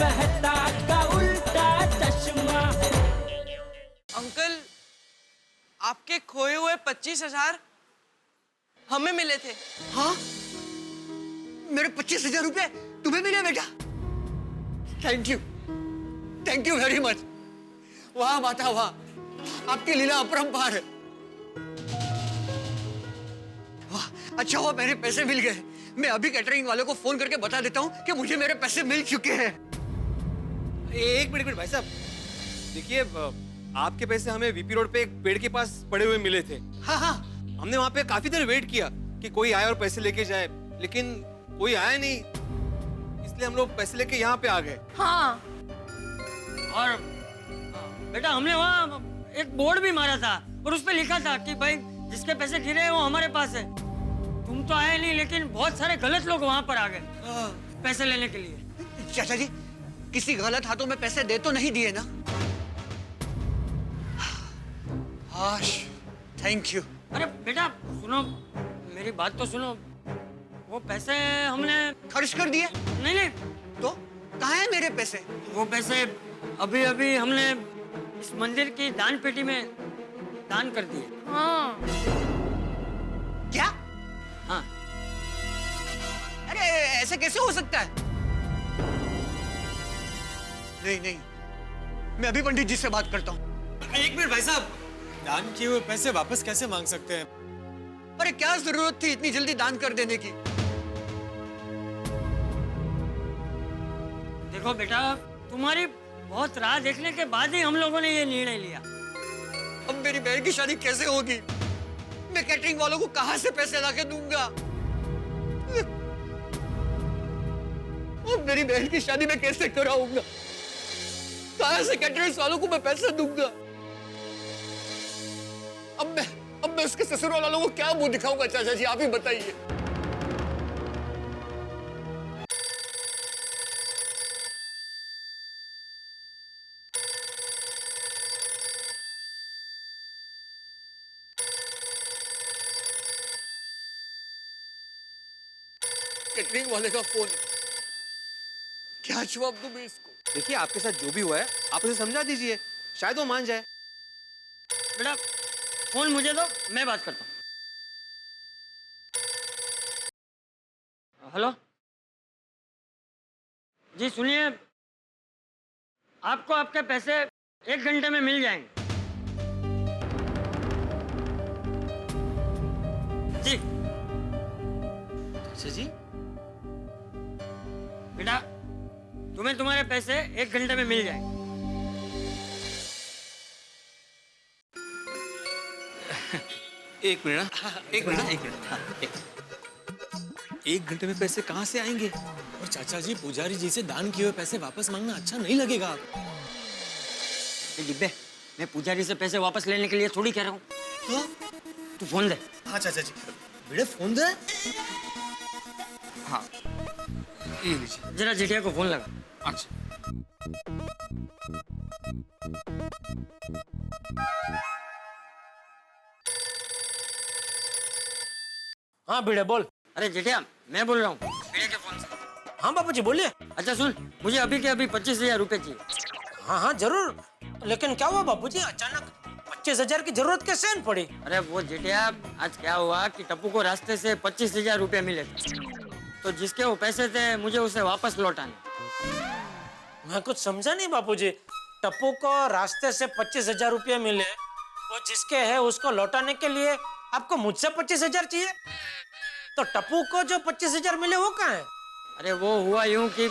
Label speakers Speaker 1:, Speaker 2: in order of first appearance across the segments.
Speaker 1: रहता का उल्टा चश्मा।
Speaker 2: अंकल, आपके खोए हुए 25,000 हमें मिले थे।
Speaker 3: हाँ, मेरे 25,000 रुपए तुम्हें मिले बेटा? Thank you very much. वाह माता वाह, आपकी लीला अपरंपार है। वाह, अच्छा हुआ मेरे पैसे मिल गए। मैं अभी कैटरिंग वालों को फोन करके बता देता हूँ कि मुझे मेरे पैसे मिल चुके हैं।
Speaker 4: एक मिनट भाई साहब, देखिए आपके पैसे हमें वीपी रोड पे एक पेड़ के पास पड़े हुए मिले थे।
Speaker 3: हाँ हाँ,
Speaker 4: हमने वहां पे काफी देर वेट किया कि कोई आए और पैसे लेके जाए, लेकिन कोई आया नहीं, इसलिए हम लोग पैसे लेके यहाँ पे आ गए।
Speaker 5: हाँ, और बेटा हमने वहाँ एक बोर्ड भी मारा था और उस पे लिखा था कि भाई जिसके पैसे गिरे हैं वो हमारे पास है। तुम तो आए नहीं, लेकिन बहुत सारे गलत लोग वहाँ पर आ गए पैसे लेने के लिए।
Speaker 3: चाचा जी, किसी गलत हाथों में पैसे दे तो नहीं दिए ना? हाश, थैंक यू।
Speaker 5: अरे बेटा सुनो, मेरी बात तो सुनो। वो पैसे हमने
Speaker 3: खर्च कर दिए?
Speaker 5: नहीं नहीं,
Speaker 3: तो कहाँ है मेरे पैसे?
Speaker 5: वो पैसे अभी अभी हमने इस मंदिर की दान पेटी में दान कर दिए।
Speaker 6: हाँ।
Speaker 3: क्या?
Speaker 5: हाँ।
Speaker 3: अरे ऐसे कैसे हो सकता है? नहीं, मैं अभी पंडित जी से बात करता हूँ।
Speaker 7: एक मिनट भाई साहब, दान किए हुए पैसे वापस कैसे मांग सकते हैं?
Speaker 3: अरे क्या जरूरत थी इतनी जल्दी दान कर देने की?
Speaker 5: देखो बेटा, तुम्हारी बहुत राह देखने के बाद ही हम लोगों ने ये निर्णय लिया।
Speaker 3: अब मेरी बहन की शादी कैसे होगी? मैं कैटरिंग वालों को कहां से पैसे लाके दूंगा? अब मेरी बहन की शादी मैं कैसे कराऊंगा? कहां से कैटरिंग वालों को मैं पैसे दूंगा? अब मैं उसके ससुराल वालों को क्या मुंह दिखाऊंगा? चाचा जी आप ही बताइए। कैटरिंग वाले का फोन, क्या जवाब दूं मैं इसको?
Speaker 4: देखिए आपके साथ जो भी हुआ है आप उसे समझा दीजिए, शायद वो मान जाए।
Speaker 5: बेटा फोन मुझे दो, मैं बात करता हूँ। हेलो जी, सुनिए, आपको आपके पैसे 1 घंटे में मिल जाएंगे। जी
Speaker 7: अच्छा जी,
Speaker 5: बेटा तुम्हें तुम्हारे पैसे 1 घंटे में मिल जाएंगे।
Speaker 4: एक मिनट, एक घंटे में पैसे कहाँ से आएंगे?
Speaker 7: और चाचा जी, पुजारी जी से दान किए हुए पैसे वापस मांगना अच्छा नहीं लगेगा।
Speaker 5: ये डिब्बे, मैं पुजारी से पैसे वापस लेने के लिए थोड़ी कह रहा हूँ।
Speaker 7: हाँ?
Speaker 5: तू फोन दे।
Speaker 7: हाँ चाचा जी, बेटे फोन दे।
Speaker 4: हाँ ये लीजिए।
Speaker 5: जरा जेठिया को फोन लगा।
Speaker 4: अच्छा
Speaker 7: हाँ बेटे बोल।
Speaker 5: अरे जेठिया, मैं बोल रहा हूँ बेटे के फोन से।
Speaker 7: हाँ बापूजी बोलिए।
Speaker 5: अच्छा सुन, मुझे अभी के अभी 25,000 रुपए चाहिए।
Speaker 7: हाँ हाँ जरूर, लेकिन क्या हुआ बापूजी, अचानक 25,000 की जरूरत कैसे पड़ी?
Speaker 5: अरे वो जेठिया, आज क्या हुआ कि टप्पू को रास्ते से 25,000 रुपए मिले थे, तो जिसके वो पैसे थे मुझे उसे वापस लौटाने।
Speaker 7: मैं कुछ समझा नहीं बापूजी। टप्पू को रास्ते से 25,000 रुपये मिले, वो जिसके है उसको लौटाने के लिए आपको मुझसे 25,000 चाहिए? तो टप्पू को जो 25,000 मिले वो कहाँ है?
Speaker 5: अरे वो हुआ यूं कि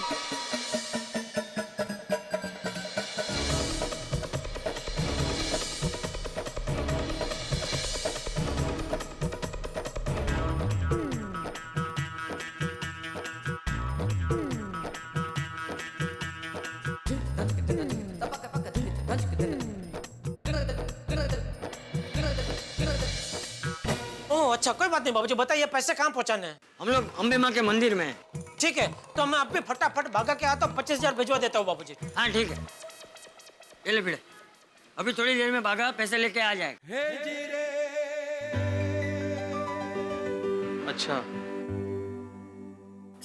Speaker 7: ओह अच्छा, कोई बात नहीं बाबूजी, बताइए पैसे कहाँ पहुँचाने हैं?
Speaker 5: हम लोग अम्बे माँ के मंदिर में हैं।
Speaker 7: ठीक है, तो मैं अब भी फटाफट भागा के आता हूँ, 25,000 भिजवा देता हूँ बाबूजी।
Speaker 5: हाँ ठीक है, ये ले भिड़े, अभी थोड़ी देर में भागा पैसे लेके आ जाएगा।
Speaker 4: अच्छा,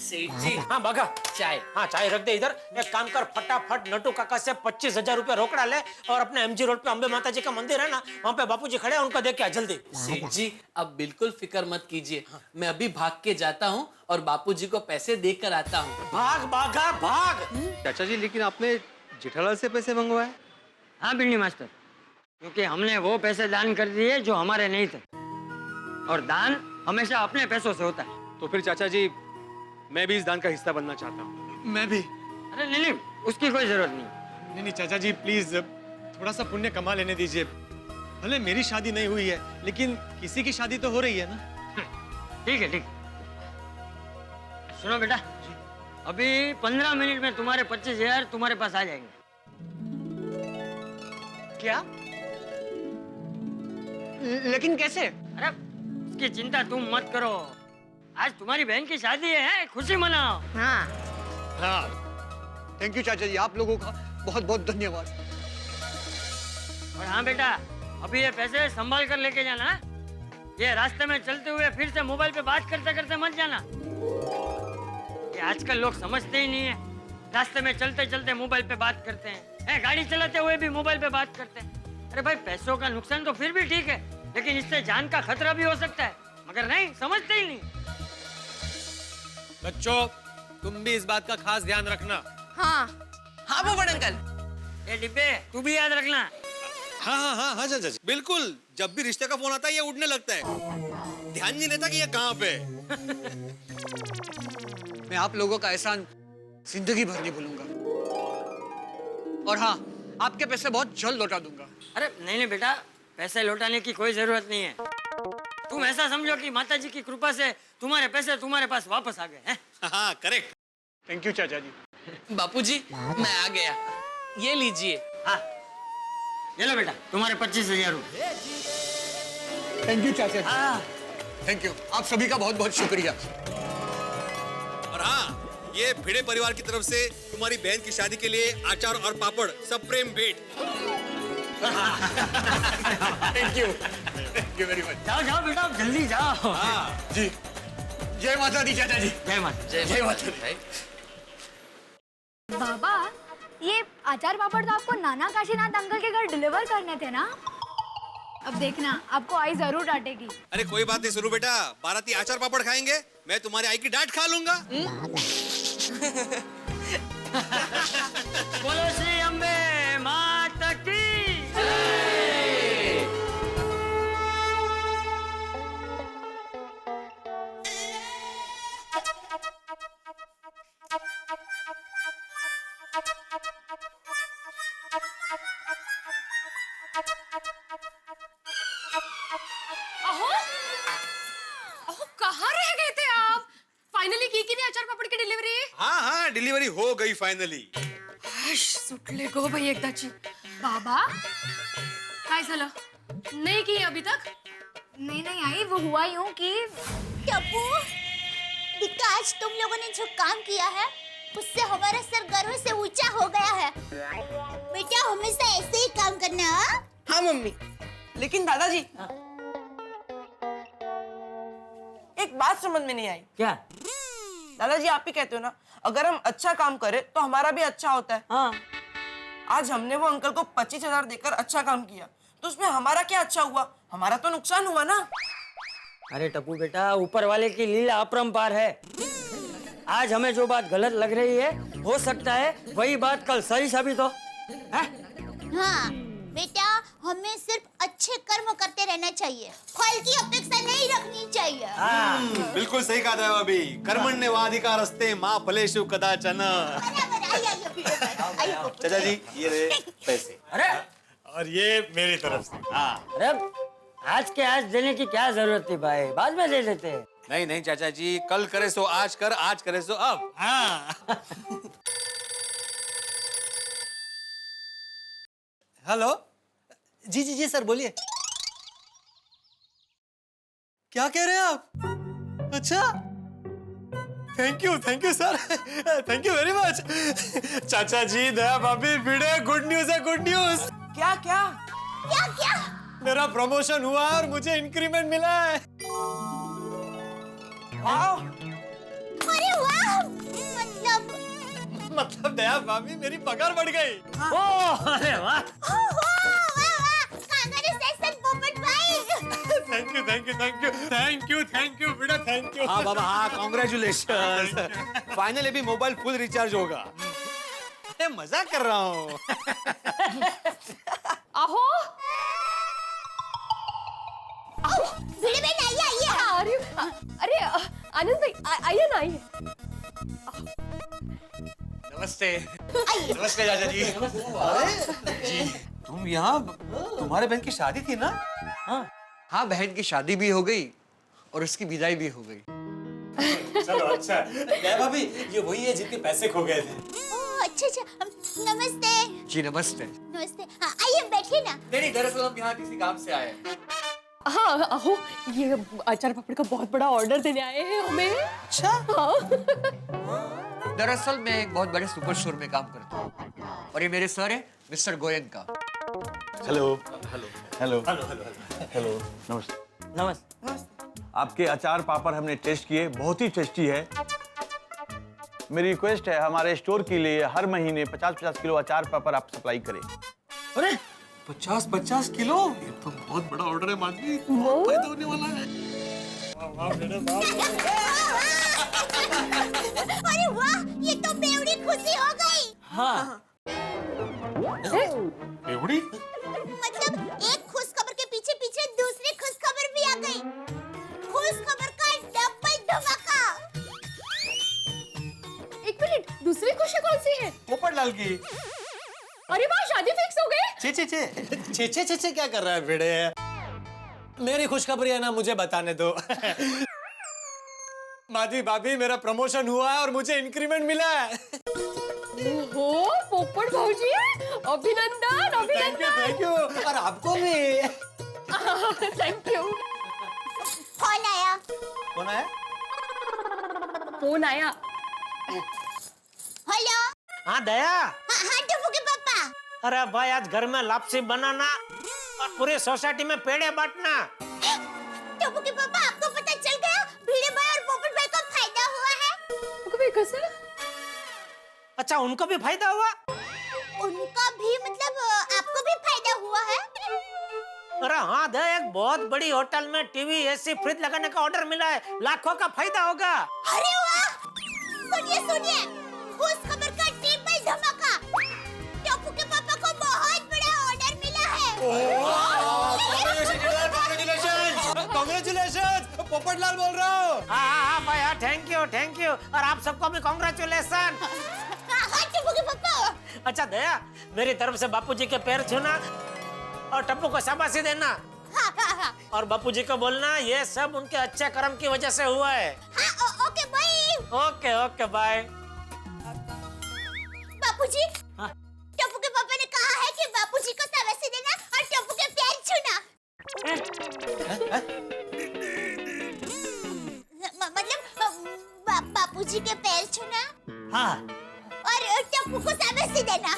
Speaker 1: सेठ जी
Speaker 7: हाँ बागा,
Speaker 1: चाय।
Speaker 7: हाँ चाय रख दे इधर। एक काम कर, फटाफट नटू काका से 25,000 रुपया रोकड़ा ले और अपने MG रोड पे अम्बे माता जी का मंदिर है ना, वहाँ पे बापूजी खड़े हैं, उनको देख के आ जल्दी।
Speaker 1: सेठ जी अब बिल्कुल फिक्र मत कीजिए, मैं अभी भाग के जाता हूँ और बापूजी को पैसे देकर आता हूँ।
Speaker 7: भाग बागा भाग।
Speaker 4: चाचा जी लेकिन आपने जेठालाल से पैसे मंगवाए?
Speaker 5: हाँ बिल्ली मास्टर, क्योंकि हमने वो पैसे दान कर दिए जो हमारे नहीं थे, और दान हमेशा अपने पैसों से होता है।
Speaker 4: तो फिर चाचा जी मैं भी इस दान का हिस्सा बनना चाहता हूँ।
Speaker 6: मैं भी।
Speaker 5: अरे नहीं नहीं, उसकी कोई जरूरत नहीं।
Speaker 6: नहीं नहीं चाचा जी प्लीज थोड़ा सा पुण्य कमा लेने दीजिए। भले मेरी शादी नहीं हुई है लेकिन किसी की शादी तो हो रही है ना।
Speaker 5: ठीक है ठीक। सुनो बेटा, अभी 15 मिनट में तुम्हारे 25,000 तुम्हारे पास आ जाएंगे।
Speaker 3: क्या? लेकिन कैसे?
Speaker 5: अरे उसकी चिंता तुम मत करो, आज तुम्हारी बहन की शादी है, खुशी मनाओ।
Speaker 3: हाँ, थैंक यू चाचा जी, आप लोगों का बहुत बहुत धन्यवाद।
Speaker 5: और हाँ बेटा, अभी ये पैसे संभाल कर लेके जाना। ये रास्ते में चलते हुए फिर से मोबाइल पे बात करते करते मत जाना। ये आजकल लोग समझते ही नहीं है, रास्ते में चलते चलते मोबाइल पे बात करते हैं, गाड़ी चलाते हुए भी मोबाइल पे बात करते हैं। अरे भाई पैसों का नुकसान तो फिर भी ठीक है, लेकिन इससे जान का खतरा भी हो सकता है, मगर नहीं समझते ही नहीं।
Speaker 6: बच्चों तुम भी इस बात का खास ध्यान रखना।
Speaker 2: हाँ वो बड़े अंकल।
Speaker 5: ये डिब्बे तू भी याद रखना।
Speaker 6: हाँ हाँ हाँ हाँ चाचा जी।
Speaker 4: बिल्कुल, जब भी रिश्ते का फोन आता है ये उड़ने लगता है, ध्यान नहीं रहता कि ये कहाँ पे है।
Speaker 3: मैं आप लोगों का एहसान जिंदगी भर नहीं भूलूंगा। और हाँ, आपके पैसे बहुत जल्द लौटा दूंगा।
Speaker 5: अरे नहीं नहीं बेटा, पैसे लौटाने की कोई जरूरत नहीं है। तुम ऐसा समझो कि माता जी की कृपा से तुम्हारे पैसे तुम्हारे पास वापस आ गए हैं।
Speaker 4: हाँ करेक्ट।
Speaker 3: थैंक यू चाचा जी।
Speaker 2: बापूजी मैं आ गया, ये लीजिए।
Speaker 5: हाँ ये लो बेटा तुम्हारे 25,000 रुपये।
Speaker 3: थैंक यू चाचा जी।
Speaker 5: हाँ
Speaker 3: थैंक यू, आप सभी का बहुत बहुत शुक्रिया।
Speaker 4: और हाँ, ये भिड़े परिवार की तरफ से तुम्हारी बहन की शादी के लिए अचार और पापड़ सब प्रेम भेंट।
Speaker 3: Thank you very much.
Speaker 5: जाओ जाओ बेटा जल्दी जाओ।
Speaker 3: जी, जय माता दी चाचा जी।
Speaker 5: जय माता।
Speaker 3: जय माता दी।
Speaker 8: बाबा, ये अचार पापड़ तो आपको नाना काशीनाथ अंकल के घर डिलीवर करने थे ना? अब देखना, आपको आई जरूर डांटेगी।
Speaker 4: अरे कोई बात नहीं सुनो बेटा, बाराती अचार पापड़ खाएंगे, मैं तुम्हारे आई की डांट खा लूंगा।
Speaker 5: बोलो श्री अम्बे माता की।
Speaker 9: अहो कहाँ रह गए थे आप? फाइनली की नहीं अचार पापड़ की डिलीवरी?
Speaker 4: हाँ डिलीवरी हो गई फाइनली।
Speaker 9: सुटले गो भाई एकदाची। बाबा काय झालं? नहीं की अभी तक?
Speaker 8: नहीं नहीं आई, वो हुआ यूं कि
Speaker 10: टप्पू, विकास तुम लोगों ने जो काम किया है उससे हमारा सर गर्व से ऊंचा हो गया है। बेटा हमेशा ऐसे ही काम करना।
Speaker 2: हाँ मम्मी, लेकिन दादाजी एक बात समझ में नहीं आई।
Speaker 5: क्या?
Speaker 2: दादाजी आप ही कहते हो ना, अगर हम अच्छा काम करें तो हमारा भी अच्छा होता है।
Speaker 5: हाँ
Speaker 2: आज हमने वो अंकल को 25,000 देकर अच्छा काम किया, तो उसमें हमारा क्या अच्छा हुआ? हमारा तो नुकसान हुआ ना।
Speaker 5: अरे टप्पू बेटा, ऊपर वाले की लीला अपरंपार है। आज हमें जो बात गलत लग रही है, हो सकता है वही बात कल सही साबित हो। है?
Speaker 10: हाँ बेटा, हमें सिर्फ अच्छे कर्म करते रहना चाहिए, फल की अपेक्षा नहीं रखनी चाहिए।
Speaker 4: बिल्कुल सही कहा था अभी, कर्मण्येवाधिकारस्ते मा फलेषु कदाचन।
Speaker 10: बराबर, आइए,
Speaker 4: चाचा जी ये रहे पैसे।
Speaker 5: अरे
Speaker 6: और ये मेरी तरफ से।
Speaker 5: अरे आज के आज देने की क्या जरूरत थी भाई, बाद में दे देते।
Speaker 4: नहीं नहीं चाचा जी, कल करे सो आज कर, आज करे सो अब।
Speaker 6: हाँ। हेलो जी जी जी सर बोलिए। क्या कह रहे हैं आप? अच्छा thank you sir, thank you very much. चाचा जी, दया भाभी, भिड़े, गुड न्यूज है, गुड न्यूज।
Speaker 2: क्या क्या?
Speaker 10: क्या क्या?
Speaker 6: मेरा प्रमोशन हुआ और मुझे इंक्रीमेंट मिला है।
Speaker 2: वाह,
Speaker 10: अरे वाह
Speaker 6: मतलब दया भाभी मेरी पगार बढ़ गई।
Speaker 5: ओ अरे वाह
Speaker 10: कांग्रेचुलेशन पोपट भाई।
Speaker 6: Thank you thank you thank you thank you thank you बेटा थैंक यू।
Speaker 4: हाँ बाबा हाँ कॉन्ग्रेचुलेशन। फाइनली अभी मोबाइल फुल रिचार्ज होगा।
Speaker 6: अरे मजाक कर रहा हूँ।
Speaker 9: आहो
Speaker 10: भिड़े बहन आइए आइए।
Speaker 9: अरे अरे आनंद भाई आइए ना आइए।
Speaker 3: नमस्ते। नमस्ते चाचा जी।
Speaker 4: जी तुम यहाँ तुम्हारे बहन की शादी थी ना?
Speaker 3: हाँ बहन की शादी भी हो गई और उसकी विदाई भी हो गई।
Speaker 6: चलो अच्छा दया भाभी ये वही है जिनके पैसे खो गए थे।
Speaker 10: ओह अच्छा अच्छा नमस्ते।
Speaker 3: जी नमस्ते।
Speaker 10: नमस्ते हाँ आइए बैठिए ना।
Speaker 1: नहीं दरअसल हम यहाँ किसी काम से आए।
Speaker 9: हाँ आहो ये अचार पापड़ का बहुत बड़ा ऑर्डर देने आए हैं हमें। अच्छा हाँ।
Speaker 3: दरअसल मैं एक बहुत बड़े सुपर स्टोर में काम करता हूँ और ये मेरे सर है mister Goenka.
Speaker 11: Hello hello hello hello नमस्ते।
Speaker 5: नमस्ते।
Speaker 11: आपके अचार पापड़ हमने टेस्ट किए, बहुत ही टेस्टी है। मेरी रिक्वेस्ट है हमारे स्टोर के लिए हर महीने 50-50 किलो अचार पापड़ आप सप्लाई करें।
Speaker 5: अरे
Speaker 4: 50-50 किलो? ये तो बहुत बड़ा ऑर्डर है माधवी। बहुत फायदा होने वाला है।
Speaker 10: अरे वाह ये तो बेवड़ी खुशी हो गई।
Speaker 5: हाँ
Speaker 4: बेवड़ी?
Speaker 10: मतलब एक खुश खबर के पीछे पीछे दूसरी खुश खबर भी आ गई। खुश खबर का डबल धमाका।
Speaker 9: एक मिनट दूसरी खुशी कौन सी है?
Speaker 6: पोपट लाल की।
Speaker 9: अरे वाह शादी फिक्स हो गई।
Speaker 6: चे क्या कर रहा है भिड़े? मेरी खुशखबरी है ना मुझे बताने दो। माधवी भाभी मेरा प्रमोशन हुआ है और मुझे इंक्रीमेंट मिला है।
Speaker 9: ओहो पोपट भाऊजी अभिनंदन अभिनंदन।
Speaker 6: थैंक यू और आपको भी।
Speaker 9: Thank you.
Speaker 10: कौन आया?
Speaker 6: कौन है?
Speaker 9: फोन आया।
Speaker 10: हेलो।
Speaker 7: हाँ दया।
Speaker 10: हाँ टप्पू के पापा।
Speaker 7: अरे भाई आज घर में लापसी बनाना और पूरी सोसाइटी में पेड़े बांटना।
Speaker 10: टप्पू के पापा आपको पता चल गया भिड़े भाई और पोपट भाई को फायदा हुआ है?
Speaker 9: कैसे?
Speaker 7: अच्छा उनको भी फायदा हुआ?
Speaker 10: उनका भी मतलब आपको भी फायदा हुआ है?
Speaker 7: अरे हाँ दया एक बहुत बड़ी होटल में टीवी एसी फ्रिज लगाने का ऑर्डर मिला है, लाखों का फायदा होगा।
Speaker 10: अरे वाह सुनिए सुनिए खुश खबर का ट्रिपल धमाका। टप्पू के पापा को बहुत बड़ा ऑर्डर मिला है।
Speaker 6: कांग्रेचुलेशन पोपट लाल बोल रहा हूँ।
Speaker 7: हाँ भाई हाँ थैंक यू और आप सबको भी कांग्रेचुलेशन।
Speaker 10: हाँ टप्पू के पापा।
Speaker 7: अच्छा दया मेरी तरफ से बापूजी के पैर छूना और टप्पू को शाबाशी देना।
Speaker 10: हाँ।
Speaker 7: और बापूजी को बोलना ये सब उनके अच्छे कर्म की वजह से हुआ है।
Speaker 10: हाँ okay bye.
Speaker 7: Okay bye.
Speaker 10: Bapuji Tappu के पापा ने कहा है कि बापूजी को शाबाशी देना और टप्पू के पैर छूना। मतलब बापूजी के पैर छूना।
Speaker 5: हाँ
Speaker 10: और टप्पू को शाबाशी देना।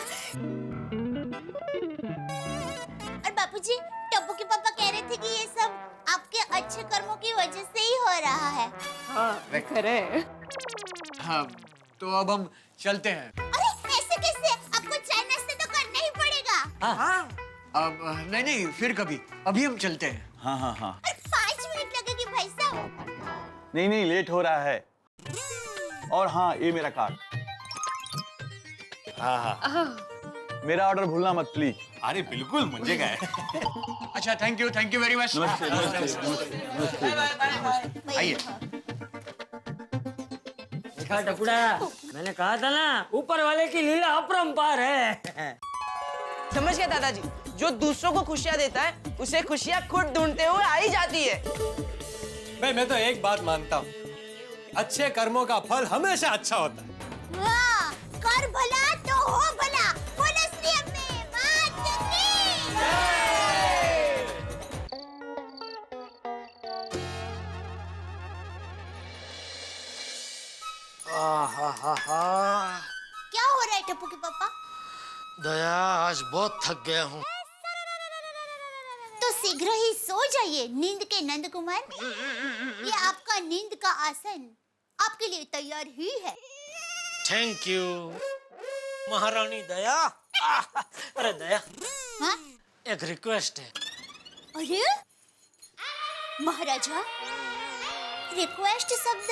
Speaker 10: और बापूजी टप्पू के पापा कह रहे थे कि ये सब आपके अच्छे कर्मों की वजह से ही हो रहा है।
Speaker 9: हाँ करे।
Speaker 3: हाँ तो अब हम चलते हैं।
Speaker 10: अरे ऐसे कैसे? आपको चाय नाश्ता तो करना ही पड़ेगा।
Speaker 3: अब नहीं फिर कभी, अभी हम चलते हैं।
Speaker 11: हाँ।
Speaker 10: अरे 5 मिनट लगेगी भाई साहब।
Speaker 11: नहीं लेट हो रहा है। और हाँ ये मेरा कार्ड। हाँ मेरा ऑर्डर भूलना मत प्लीज।
Speaker 6: अरे बिल्कुल मुझे क्या है।
Speaker 3: अच्छा थैंक यू वेरी मच। आइए।
Speaker 5: देखा टकुड़ा मैंने कहा था ना ऊपर वाले की लीला अपरंपार है।
Speaker 2: समझ गया दादाजी, जो दूसरों को खुशियाँ देता है उसे खुशियाँ खुद ढूंढते हुए आ ही जाती है।
Speaker 6: भाई मैं तो एक बात मानता हूँ, अच्छे कर्मों का फल हमेशा अच्छा होता है।
Speaker 10: हाँ, कर भला तो हो भला। बोलो श्री अम्बे मात की। क्या हो रहा है टप्पू के पापा?
Speaker 12: दया आज बहुत थक गया हूँ।
Speaker 10: तो शीघ्र ही सो जाइए नींद के नंद कुमार। ये आपका नींद का आसन आपके लिए तैयार ही है।
Speaker 12: Thank you.
Speaker 7: महारानी दया। अरे दया,
Speaker 10: हाँ?
Speaker 7: एक रिक्वेस्ट है।
Speaker 10: अरे महाराजा, रिक्वेस्ट शब्द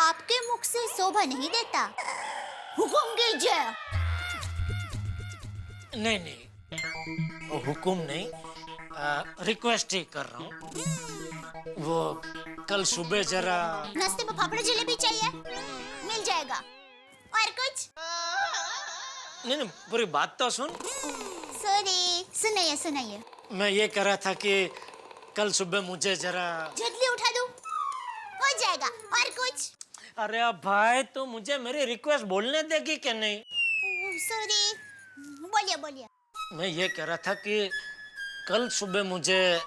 Speaker 10: आपके मुख से शोभा नहीं देता। हुकुम कीजिए।
Speaker 7: नहीं नहीं, वो हुकुम नहीं, रिक्वेस्ट ही कर रहा हूँ। वो कल सुबह जरा।
Speaker 10: नाश्ते में फाफड़ा जलेबी चाहिए? मिल जाएगा। और कुछ?
Speaker 7: नहीं नहीं, पूरी बात तो सुन।
Speaker 10: सॉरी, सुनाइए सुनाइए।
Speaker 7: मैं ये कह रहा था कि कल सुबह मुझे जरा।
Speaker 10: जल्दी उठा दूं? हो जाएगा। और कुछ?
Speaker 7: अरे अब भाई, तो मुझे मेरी रिक्वेस्ट बोलने देगी कि नहीं?
Speaker 10: सॉरी, बोलिए बोलिए।
Speaker 7: मैं ये कह रहा था कि कल सुबह मुझे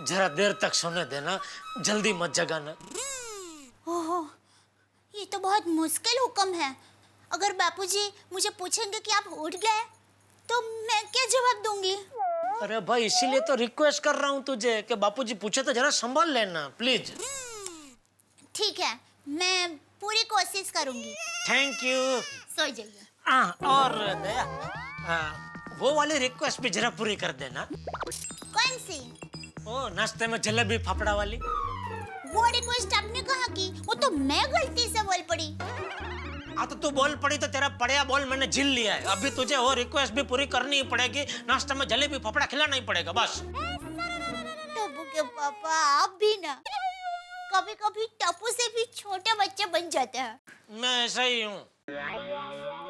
Speaker 7: जरा देर तक सोने देना, जल्दी मत जगाना।
Speaker 10: ओहो, ये तो बहुत मुश्किल हुक्म है। अगर बापूजी मुझे पूछेंगे कि आप उठ गए तो मैं क्या जवाब दूंगी?
Speaker 7: अरे भाई, इसीलिए तो रिक्वेस्ट कर रहा हूँ तुझे कि बापूजी पूछे तो जरा संभाल लेना प्लीज।
Speaker 10: ठीक है, मैं पूरी कोशिश करूंगी।
Speaker 7: Thank you.
Speaker 10: सो जाइए।
Speaker 7: और दया, वो वाली रिक्वेस्ट भी जरा पूरी कर देना।
Speaker 10: कौन सी?
Speaker 7: ओ, नाश्ते में जलेबी फाफड़ा वाली।
Speaker 10: वो रिक्वेस्ट आपने कहा कि वो तो मैं गलती से बोल पड़ी।
Speaker 7: तो तू बोल पड़ी तो तेरा पड़िया बोल मैंने झील लिया है। अभी तुझे वो रिक्वेस्ट भी पूरी करनी ही पड़ेगी। नाश्ते में जलेबी फाफड़ा खिलाना ही पड़ेगा बस।
Speaker 10: टप्पू के पापा, आप भी ना कभी कभी टप्पू से भी छोटे बच्चे बन जाते हैं।
Speaker 7: मैं ऐसा ही हूँ।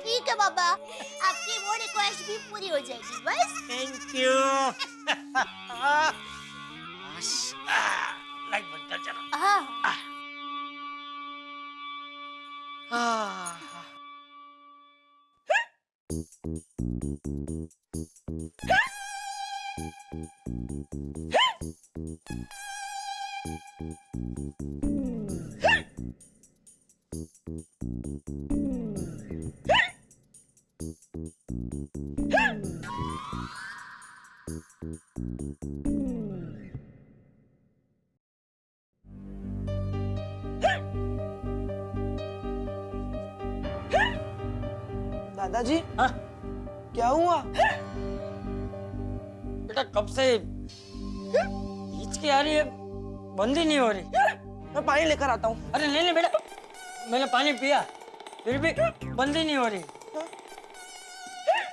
Speaker 10: ठीक है बाबा, आपकी वो रिक्वेस्ट भी पूरी हो जाएगी बस।
Speaker 7: Thank you. लाइट बंद कर जरा।
Speaker 10: हाँ।
Speaker 2: दादाजी,
Speaker 5: हाँ?
Speaker 2: क्या हुआ?
Speaker 5: बेटा कब से हिचकी आ रही है, बंद ही नहीं हो रही।
Speaker 2: मैं पानी लेकर आता हूँ।
Speaker 5: अरे नहीं नहीं बेटा, मैंने पानी पिया फिर भी बंद ही नहीं हो रही।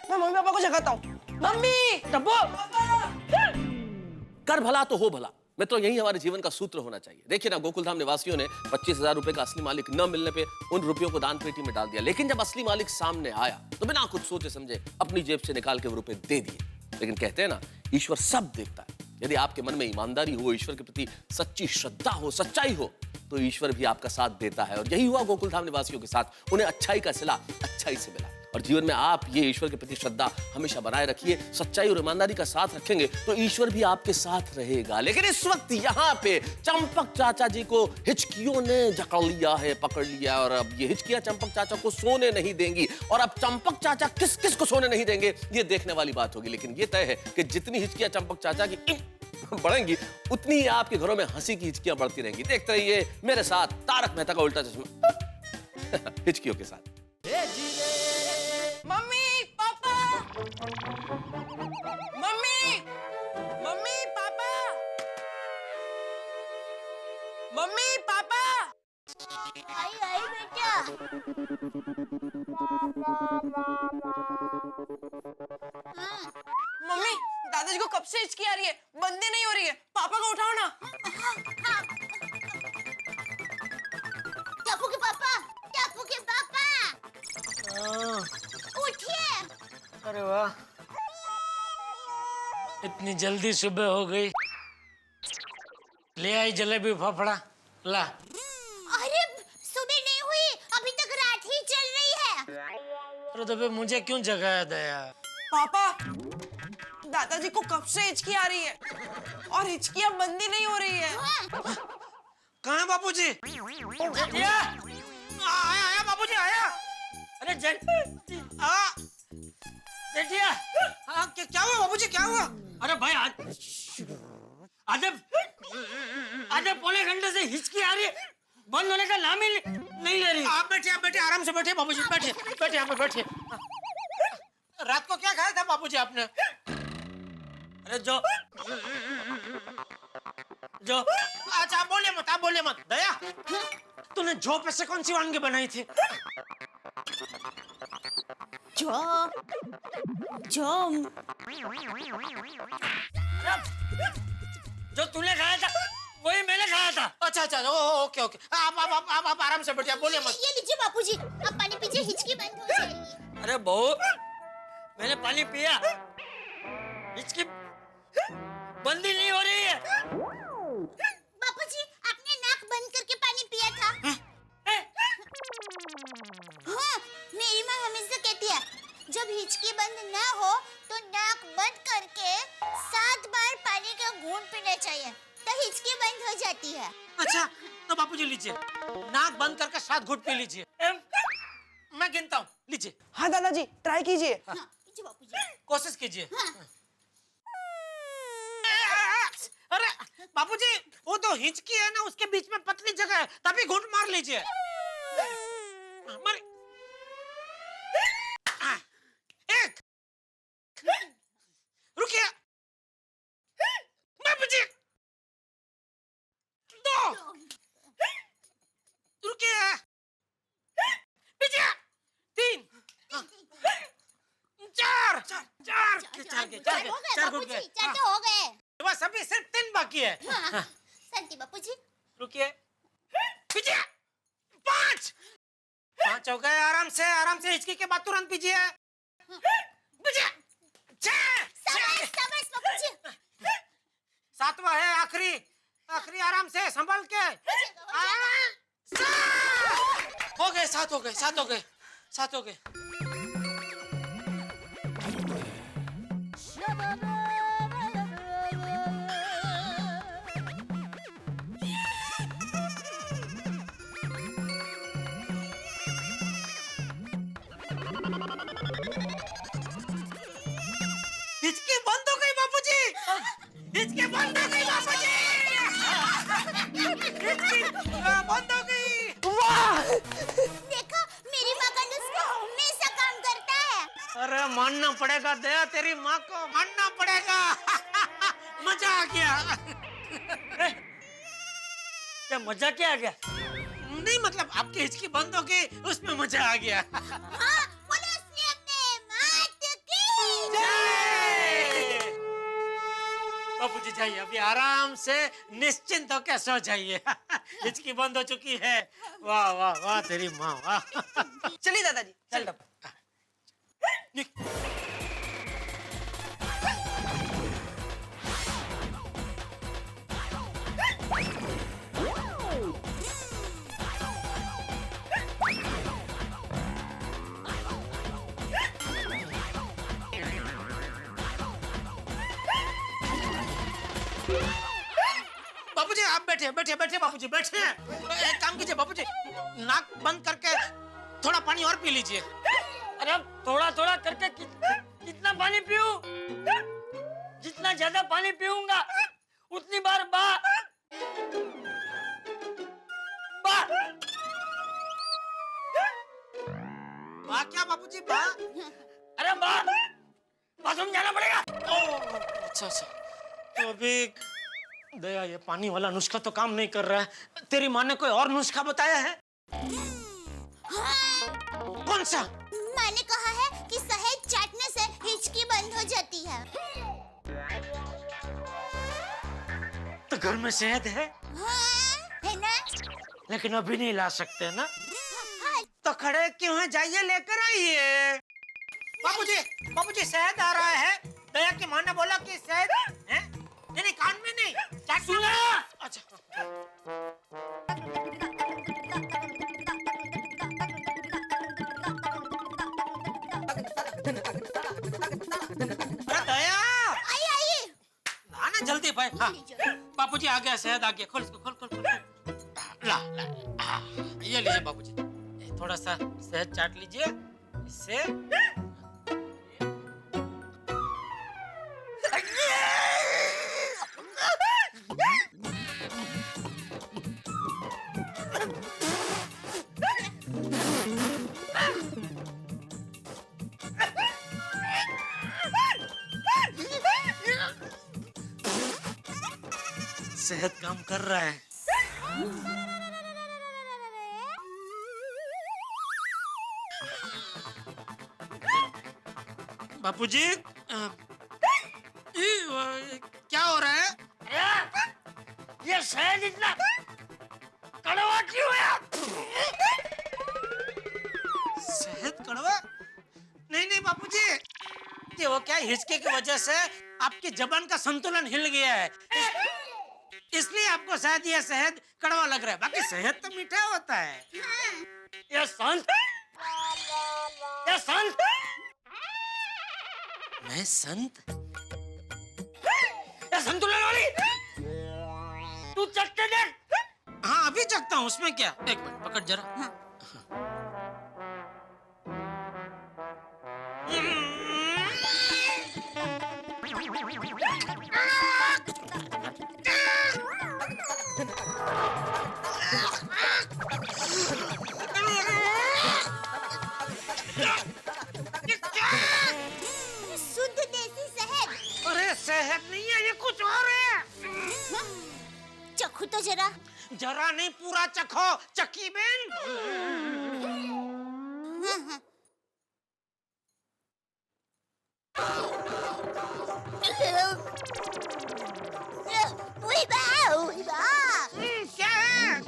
Speaker 2: मैं मम्मी पापा को जगाता हूँ। मम्मी!
Speaker 5: टप्पू!
Speaker 13: कर भला तो हो भला, मैं तो यही हमारे जीवन का सूत्र होना चाहिए। देखिए ना, गोकुलधाम निवासियों ने 25,000 रुपए का असली मालिक न मिलने पे उन रुपयों को दान पेटी में डाल दिया, लेकिन जब असली मालिक सामने आया तो बिना कुछ सोचे समझे अपनी जेब से निकाल के वो रुपए दे दिए। लेकिन कहते हैं ना, ईश्वर सब देखता है। यदि आपके मन में ईमानदारी हो, ईश्वर के प्रति सच्ची श्रद्धा हो, सच्चाई हो, तो ईश्वर भी आपका साथ देता है। और यही हुआ गोकुलधाम निवासियों के साथ। उन्हें अच्छाई का सिला अच्छाई से मिला। और जीवन में आप ये ईश्वर के प्रति श्रद्धा हमेशा बनाए रखिए, सच्चाई और ईमानदारी का साथ रखेंगे तो ईश्वर भी आपके साथ रहेगा। लेकिन इस वक्त यहाँ पे चंपक चाचा जी को हिचकियों ने जकड़ लिया है, पकड़ लिया, और अब ये हिचकियां चंपक चाचा को सोने नहीं देंगी। और अब चंपक चाचा किस किस को सोने नहीं देंगे, ये देखने वाली बात होगी। लेकिन ये तय है कि जितनी हिचकियां चंपक चाचा की बढ़ेंगी, उतनी ही आपके घरों में हंसी की हिचकियां बढ़ती रहेंगी। देखते रहिए मेरे साथ तारक मेहता का उल्टा चश्मा हिचकियों के साथ।
Speaker 2: Mummy papa, mummy, mummy papa, mummy papa.
Speaker 10: आई आई बेटा।
Speaker 2: मम्मी, दादाजी को कब से हिचकी आ रही है, बंदी नहीं हो रही है। पापा को उठाओ ना।
Speaker 10: टापू के पापा, टापू के पापा, उठिए।
Speaker 7: अरे वाह, इतनी जल्दी सुबह हो गई। ले आई जलेबी फाफड़ा, ला।
Speaker 10: अरे सुबह नहीं हुई, अभी तक रात ही चल रही है।
Speaker 7: अरे तो फिर मुझे क्यों जगाया दया?
Speaker 2: पापा, दादाजी को कब से हिचकी आ रही है और हिचकियां बंदी नहीं हो रही है।
Speaker 7: कहाँ है बापूजी?
Speaker 5: जेठिया!
Speaker 7: आया आया बापूजी आया।
Speaker 5: अरे जेठिया!
Speaker 7: क्या हुआ बापूजी, क्या हुआ?
Speaker 5: अरे भाई आधे पौने घंटे से हिचकी आ रही है, बंद होने का नाम ही नहीं ले रही।
Speaker 7: आप बैठिए आराम से बैठिए बाबूजी, बैठिए बैठिए यहाँ पे बैठिए। बापूजी आपने? अरे जो अच्छा आप बोलिए मत। दया, तूने जो पैसे कौन सी वानगी बनाई थी? जो तूने खाया था वही मैंने खाया था। अच्छा ओके। आप आराम से बैठिए, बोलिए मत।
Speaker 10: ये लीजिए बापूजी, आप पानी पीजिए, हिचकी बंद हो जाएगी।
Speaker 5: अरे बहू, मैंने पानी पिया, हिचकी बंदी नहीं हो रही है।
Speaker 10: बापूजी, आपने नाक बंद करके पानी पिया था? हाँ, मेरी माँ हमेशा कहती है, जब हिचकी बंद ना हो तो नाक बंद करके 7 बार पानी का घूंट पीना चाहिए, तो हिचकी बंद हो जाती है।
Speaker 7: अच्छा, तो बापूजी लीजिए, नाक बंद करके 7 घूंट पी लीजिए। मैं गिनता हूँ, लीजिए।
Speaker 2: हाँ दादाजी, ट्राई कीजिए।
Speaker 10: हाँ, लीजिए बापूजी।
Speaker 7: कोशिश कीजिए।
Speaker 10: हाँ।
Speaker 7: अरे बापूजी, वो तो हिचकी है ना, उसके बीच में पतली जगह है, तभी घूंट मार लीजिए। एक, रुकिए। बापूजी, 2, रुकिए, पीछे, 3, 4
Speaker 10: हो गए बापूजी, 4 तो हो गए।
Speaker 7: बस अभी सिर्फ 3 बाकी है।
Speaker 10: हाँ, शांति बापूजी।
Speaker 7: रुकिए, पीछे, 5 हो गए। आराम से हिचकी के बाद तुरंत पीजिए। पीछे, 6
Speaker 10: बापूजी।
Speaker 7: 7वां है आखिरी, आराम से संभल के। 7 हो गए। हिचकी बंद हो गई बापूजी। हिचकी बंद हो गई बापूजी। हिचकी बंद हो गई।
Speaker 10: वाह! देखो, मेरी माँ का नुस्खा हमेशा काम करता है।
Speaker 7: अरे मानना पड़ेगा दया, तेरी माँ को मानना पड़ेगा। मजा आ गया।
Speaker 5: क्या मजा क्या आ गया?
Speaker 7: नहीं मतलब आपकी हिचकी बंद हो गई, उसमें मजा आ गया।
Speaker 10: हाँ, बोलो इसलिए अपने मात की
Speaker 7: जय। बापूजी जाइए, अभी आराम से निश्चिंत होकर सो जाइए। हिचकी बंद हो चुकी है। वाह वाह वाह तेरी माँ, वाह।
Speaker 2: चलिए दादाजी, चल।
Speaker 7: बापूजी आप बैठे बापूजी बैठे। एक काम कीजिए बापूजी, नाक बंद करके थोड़ा पानी और पी लीजिए।
Speaker 5: अरे अब थोड़ा करके कितना पानी पीऊं? जितना ज्यादा पानी पीऊंगा उतनी बार बा
Speaker 7: क्या बापूजी बा?
Speaker 5: अरे बाथरूम जाना पड़ेगा।
Speaker 7: अच्छा तो अभी दया, ये पानी वाला नुस्खा तो काम नहीं कर रहा है। तेरी माँ ने कोई और नुस्खा बताया है?
Speaker 10: हाँ।
Speaker 7: कौन सा?
Speaker 10: माँ ने कहा है कि शहद चाटने से हिचकी बंद हो जाती है।
Speaker 7: तो घर में शहद है?
Speaker 10: हाँ, है ना?
Speaker 7: लेकिन अभी नहीं ला सकते ना।
Speaker 10: हाँ।
Speaker 7: तो खड़े क्यों हैं? जाइए लेकर आइए। बापूजी शहद आ रहा है। दया की माँ ने बोला कि शहद है? नहीं कान में नहीं, सुना। अच्छा दया
Speaker 10: आई
Speaker 7: आना जल्दी भाई। हाँ बापूजी आ गया, शहद आ गया। खोल इसको, खोल। ला ये लीजिए बापूजी, थोड़ा सा शहद चाट लीजिए इससे। सेहत काम कर रहा है। बापूजी, क्या हो रहा है?
Speaker 5: ये शहद इतना कड़वा क्यों है?
Speaker 7: शहद कड़वा? नहीं बापूजी, ये वो क्या हिचके की वजह से आपकी जबान का संतुलन हिल गया है, इसलिए आपको शायद ये शहद कड़वा लग रहा है। बाकी शहद तो मीठा होता है।
Speaker 5: ये संत,
Speaker 7: मैं संत?
Speaker 5: ये संतुलन वाली, तू चख के देख।
Speaker 7: हाँ अभी चखता हूँ, उसमें क्या। एक मिनट पकड़ जरा।
Speaker 10: शुद्ध देसी शहद।
Speaker 7: अरे शहद नहीं है, ये कुछ और है।
Speaker 10: चखो तो जरा।
Speaker 7: जरा नहीं, पूरा चखो चक्की बेन।
Speaker 10: क्या है?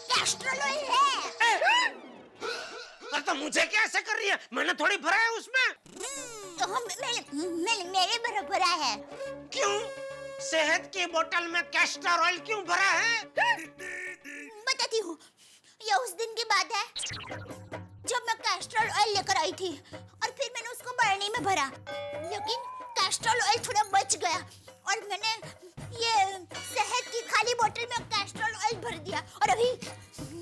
Speaker 10: कैस्ट्रोल ऑयल है।
Speaker 7: तो मुझे क्या ऐसे कर रही है? मैंने थोड़ी भरा है उसमें।
Speaker 10: तो मेरे बराबर है।
Speaker 7: क्यों? शहद की बोतल में कैस्टर ऑयल क्यों भरा है?
Speaker 10: बताती हूँ। ये उस दिन की बात है जब मैं कैस्ट्रोल ऑयल लेकर आई थी और फिर मैंने उसको बरनी में भरा, लेकिन कैस्ट्रोल ऑयल थोड़ा बच गया और मैंने ये शहद की खाली बोतल में कैस्ट्रोल ऑयल भर दिया। और अभी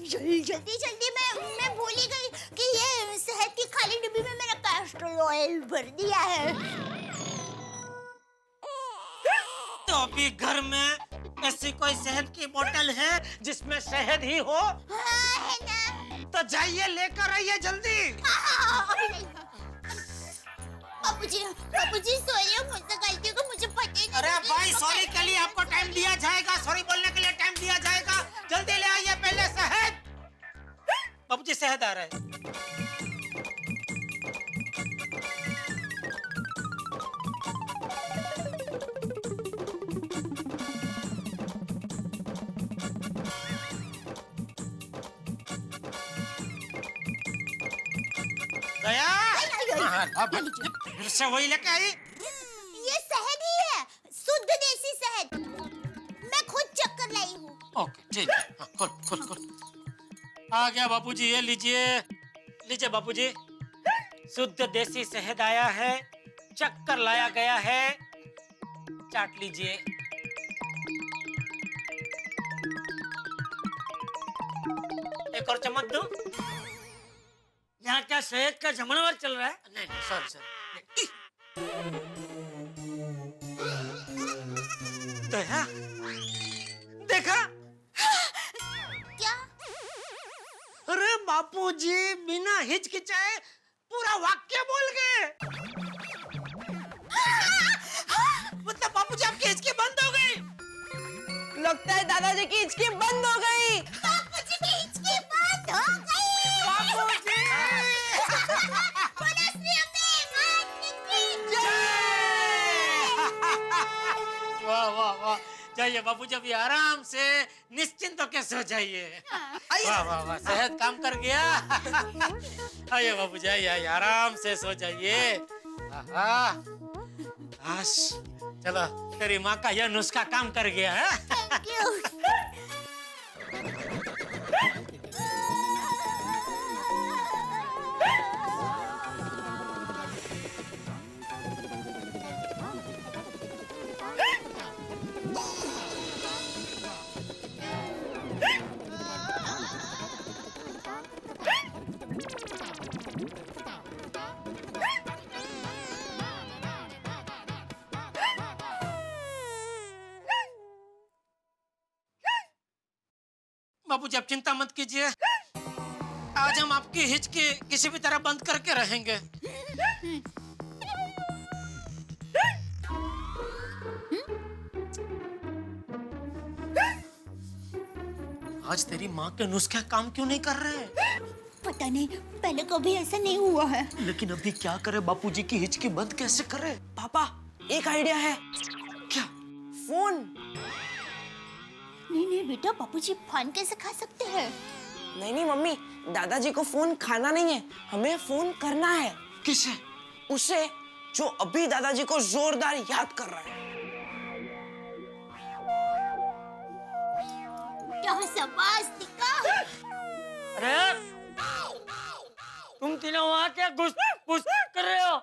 Speaker 10: जल्दी मैं भूल ही गई कि ये शहद की खाली डिब्बी में मैंने कैस्ट्रोल ऑयल भर दिया है।
Speaker 7: तो अभी घर में ऐसी कोई शहद की बोतल है जिसमें शहद ही हो?
Speaker 10: हाँ, है ना?
Speaker 7: तो जाइए लेकर आइए जल्दी।
Speaker 10: अभी नहीं। बापूजी सॉरी, मुझसे गलती को मुझे पता ही नहीं।
Speaker 7: अरे भाई, सॉरी के लिए आपको टाइम दिया जाएगा, सॉरी बोलने के लिए टाइम दिया जाएगा। जल्दी ले आइए पहले शहद। बापूजी शहद आ रहा है। गया? फिर से वही लेके आई?
Speaker 10: ये शहद ही है, शुद्ध देसी शहद। मैं खुद चख कर लाई हूँ।
Speaker 7: ओके जी, हाँ, खोल। आ गया बापूजी, ये लीजिए बापूजी। शुद्ध देसी शहद आया है, चख कर लाया गया है, चाट लीजिए। एक और चम्मच दूं?
Speaker 5: यहाँ क्या शहद का जमणवार चल रहा है?
Speaker 7: नहीं सॉरी। दया, देखा?
Speaker 10: क्या?
Speaker 7: अरे बापूजी बिना हिचकिचाए पूरा वाक्य बोल गए। मतलब बापूजी आपकी हिचकी बंद हो गई।
Speaker 2: लगता है दादाजी की हिचकी बंद हो गई।
Speaker 10: बापूजी की हिचकी बंद हो गई।
Speaker 7: बापूजी वाह। जाइए बापूजी, अभी आराम से निश्चिंत होकर सो जाइए। वाह, सेहत काम कर गया। आइए बापूजी, आइए आराम से सो जाइए। चलो, तेरी माँ का यह नुस्खा काम कर गया है। बापूजी आप चिंता मत कीजिए, आज हम आपकी हिचकी किसी भी तरह बंद करके रहेंगे। आज तेरी माँ के नुस्खे काम क्यों नहीं कर रहे?
Speaker 10: पता नहीं, पहले कभी ऐसा नहीं हुआ है।
Speaker 7: लेकिन अभी क्या करे? बापूजी की हिचकी बंद कैसे करे?
Speaker 2: पापा एक आइडिया है।
Speaker 7: क्या?
Speaker 2: फोन।
Speaker 10: नहीं नहीं बेटा, बापूजी फोन कैसे खा सकते हैं?
Speaker 2: नहीं मम्मी, दादाजी को फोन खाना नहीं है, हमें फोन करना है।
Speaker 7: किसे?
Speaker 2: उसे जो अभी दादाजी को जोरदार याद कर रहा है।
Speaker 10: क्या शाबाश टिका।
Speaker 5: अरे तुम तीनों वहाँ क्या घुस घुस कर रहे हो?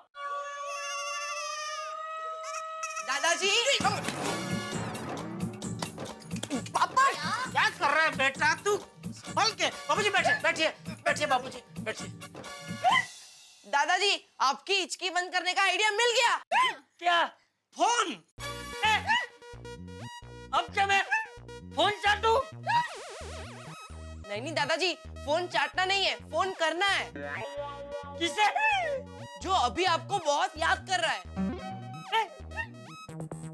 Speaker 2: दादाजी। पापा
Speaker 7: क्या कर रहा है बेटा तू? संभल के। बापूजी बैठिए बैठिए बैठिए बापूजी बैठिए।
Speaker 2: दादाजी, आपकी हिचकी बंद करने का आइडिया मिल गया।
Speaker 5: क्या?
Speaker 7: फोन।
Speaker 5: अब क्या मैं फोन चाटू?
Speaker 2: नहीं दादाजी, फोन चाटना नहीं है, फोन करना है।
Speaker 5: किसे?
Speaker 2: जो अभी आपको बहुत याद कर रहा है।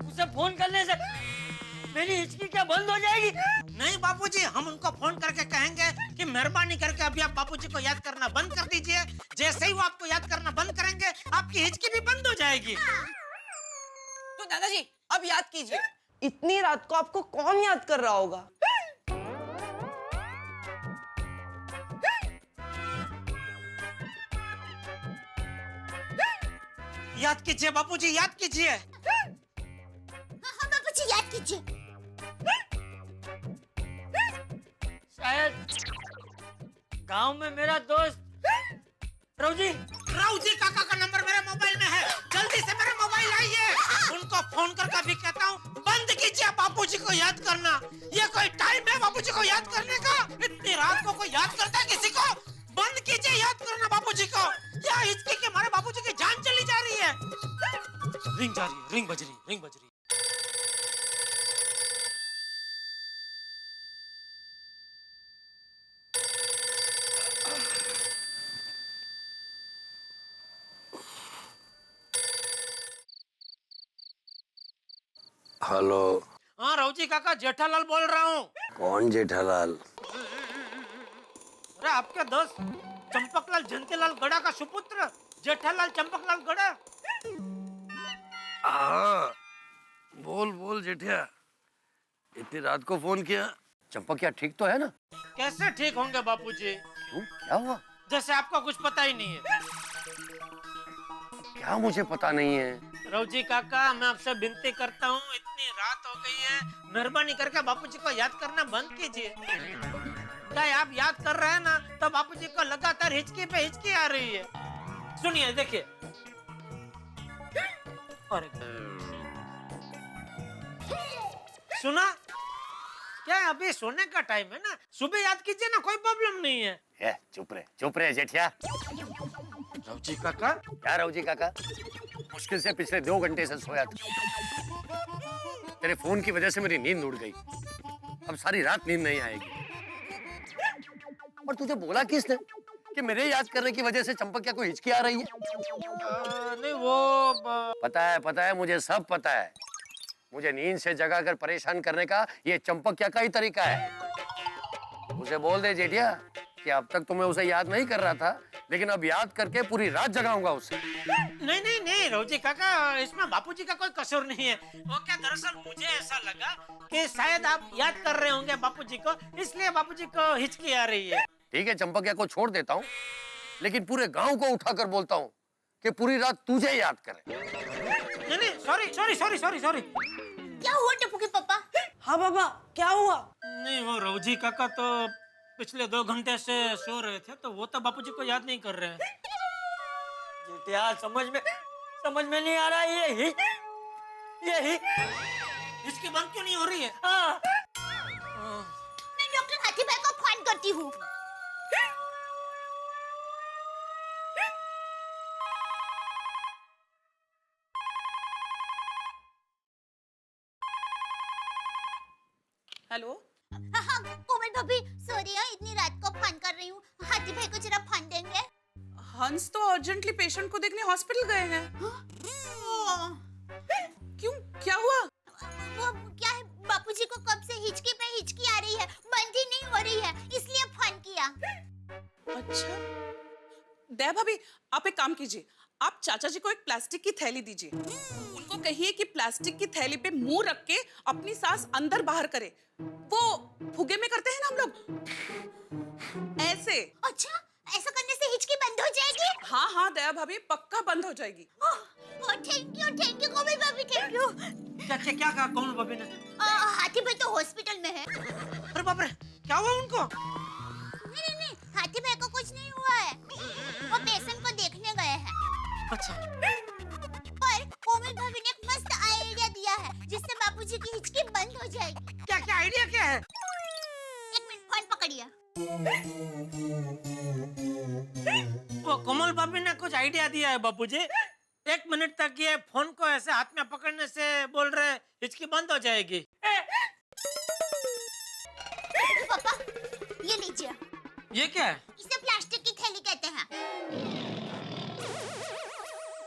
Speaker 5: उसे फोन करने से मेरी हिचकी क्या बंद हो जाएगी?
Speaker 7: नहीं बापूजी, हम उनको फोन करके कहेंगे कि मेहरबानी करके अभी आप बापूजी को याद करना बंद कर दीजिए। जैसे ही वो आपको याद करना बंद करेंगे, आपकी हिचकी भी बंद हो जाएगी।
Speaker 2: तो दादाजी अब याद कीजिए, इतनी रात को आपको कौन याद कर रहा होगा?
Speaker 7: याद कीजिए बापूजी, याद कीजिए।
Speaker 10: हाँ बापूजी याद कीजिए।
Speaker 5: शायद गांव में मेरा दोस्त राउजी
Speaker 7: काका का नंबर मेरे मोबाइल में है। जल्दी से मेरे मोबाइल आइए। उनको फोन करके भी कहता हूँ, बंद कीजिए बापूजी को याद करना। ये कोई टाइम है बापूजी को याद करने का? इतनी रात को कोई याद करता है किसी को? बंद कीजिए याद करना बापूजी को। या हिचकी के मारे बापूजी की जान चली जा रही है। रिंग जा रही है, रिंग बज रही है, रिंग बज रही है।
Speaker 12: हेलो।
Speaker 7: हाँ राउजी काका, जेठालाल बोल रहा हूँ।
Speaker 12: कौन जेठालाल?
Speaker 7: अरे आपके दोस्त चंपकलाल जयंतीलाल गड़ा का सुपुत्र जेठालाल चंपकलाल गड़ा।
Speaker 12: हाँ, बोल बोल जेठिया, इतनी रात को फोन किया? चंपकिया ठीक तो है ना?
Speaker 7: कैसे ठीक होंगे बापूजी?
Speaker 12: क्यों, क्या हुआ?
Speaker 7: जैसे आपको कुछ पता ही नहीं है।
Speaker 12: क्या मुझे पता नहीं है?
Speaker 7: राउजी काका, मैं आपसे विनती करता हूँ, इतनी रात हो गई है, मेहरबानी करके बापूजी को याद करना बंद कीजिए। क्या आप याद कर रहे हैं ना, तो बापूजी को लगातार हिचकी पे हिचकी आ रही है। सुनिए, देखिए। और सुना? क्या अभी सोने का टाइम है ना, सुबह याद कीजिए ना, कोई प्रॉब्लम नहीं है।
Speaker 12: चुप रहे जेठिया।
Speaker 7: राउजी काका?
Speaker 12: क्या राउजी काका? मुश्किल से पिछले 2 घंटे से सोया था। तेरे फोन की वजह से मेरी नींद उड़ गई। अब सारी रात नींद नहीं आएगी। और तुझे बोला किसने कि मेरे याद करने की वजह से चंपकिया को हिचकी आ रही है?
Speaker 7: नहीं वो
Speaker 12: पता है, मुझे सब पता है। मुझे नींद से जगाकर परेशान करने का ये चंपकिया का ही तरीका है। उसे बोल दे जेठिया कि अब तक तो मैं उसे याद नहीं कर रहा था, लेकिन अब याद करके पूरी रात जगाऊंगा उसे।
Speaker 7: नहीं राउजी काका, इसमें बापूजी का कोई कसूर नहीं है। वो क्या, दरअसल मुझे ऐसा लगा कि शायद आप याद कर रहे होंगे बापूजी को, इसलिए बापूजी को हिचकी आ रही है।
Speaker 12: ठीक है, चंपकिया को छोड़ देता हूँ, लेकिन पूरे गांव को उठाकर बोलता हूँ कि पूरी रात तुझे याद करे।
Speaker 7: नहीं, सॉरी।
Speaker 10: क्या हुआ टप्पू के पापा?
Speaker 2: हाँ पापा, क्या हुआ?
Speaker 7: नहीं, वो राउजी काका तो पिछले 2 घंटे से सो रहे थे, तो वो तो बापूजी को याद नहीं कर रहे हैं।
Speaker 5: जेठिया, समझ में नहीं आ रहा है। ये
Speaker 7: इसकी बंद क्यों नहीं हो रही है?
Speaker 10: मैं डॉक्टर हाथी भाई को फोन करती हूँ।
Speaker 2: हेलो।
Speaker 10: हाँ कोमल भाभी, सॉरी हाँ, इतनी रात को फोन कर रही हूँ। हाथी भाई को जरा फोन देंगे?
Speaker 14: हंस तो अर्जेंटली पेशेंट को देखने हॉस्पिटल गए हैं। क्यों, क्या हुआ?
Speaker 10: वो क्या है, बापूजी को कब से हिचकी पे हिचकी आ रही है, बंद ही नहीं हो रही है, इसलिए फोन किया।
Speaker 14: अच्छा दया भाभी, आप एक काम कीजिए, आप चाचा जी को एक प्लास्टिक की थैली दीजिए। उनको कहिए कि प्लास्टिक की थैली पे मुंह रख के अपनी सांस अंदर बाहर करे। वो फुगे में करते हैं ना हम लोग, ऐसे।
Speaker 10: अच्छा, ऐसा करने से हिचकी बंद हो जाएगी?
Speaker 14: हाँ हाँ दया भाभी, पक्का बंद हो जाएगी।
Speaker 10: थैंक यू कोमल भाभी, थैंक यू।
Speaker 7: क्या कहा कोमल भाभी ने?
Speaker 10: हाथी भाई तो हॉस्पिटल में है।
Speaker 7: अरे बाप रे, क्या हुआ उनको?
Speaker 10: नहीं, हाथी भाई को कुछ नहीं हुआ है, वो पेशेंट को देखने गए हैं।
Speaker 7: अच्छा।
Speaker 10: पर कोमल भाभी ने एक मस्त आइडिया दिया है, जिससे बापूजी की हिचकी बंद हो जाएगी।
Speaker 7: क्या आइडिया क्या है?
Speaker 10: एक मिनट, फोन पकड़िए।
Speaker 7: वो कोमल भाभी ने कुछ आइडिया दिया है बापूजी। 1 मिनट तक ये फोन को ऐसे हाथ में पकड़ने से बोल रहे हिचकी बंद हो जाएगी।
Speaker 10: पापा, ये लीजिए।
Speaker 7: ये क्या है?
Speaker 10: इसे प्लास्टिक की थैली कहते हैं।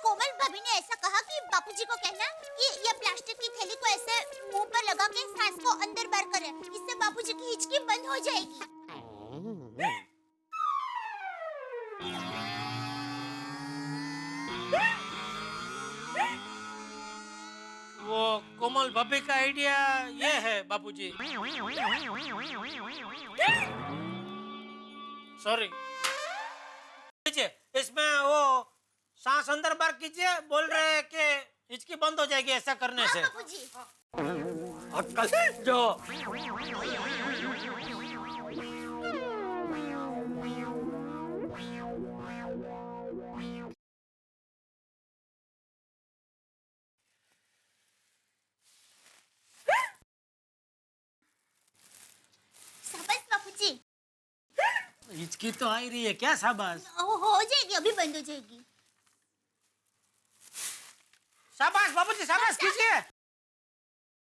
Speaker 10: कोमल भाभी ने ऐसा कहा कि बापूजी को कहना कि ये प्लास्टिक की थैली को ऐसे मुंह पर लगा के सांस को अंदर बाहर करें, इससे बापूजी की हिचकी बंद हो जाएगी।
Speaker 7: वो कोमल भाभी का आइडिया ये है बापूजी। सॉरी, इसमें वो सांस अंदर बाहर कीजिए, बोल रहे हैं कि हिचकी बंद हो जाएगी ऐसा करने से। अक्कल जो हिचकी तो आ ही रही है क्या? शाबाश।
Speaker 10: हो जाएगी, अभी बंद हो जाएगी।
Speaker 7: शाबाश बाबूजी, शाबाश कीजिए,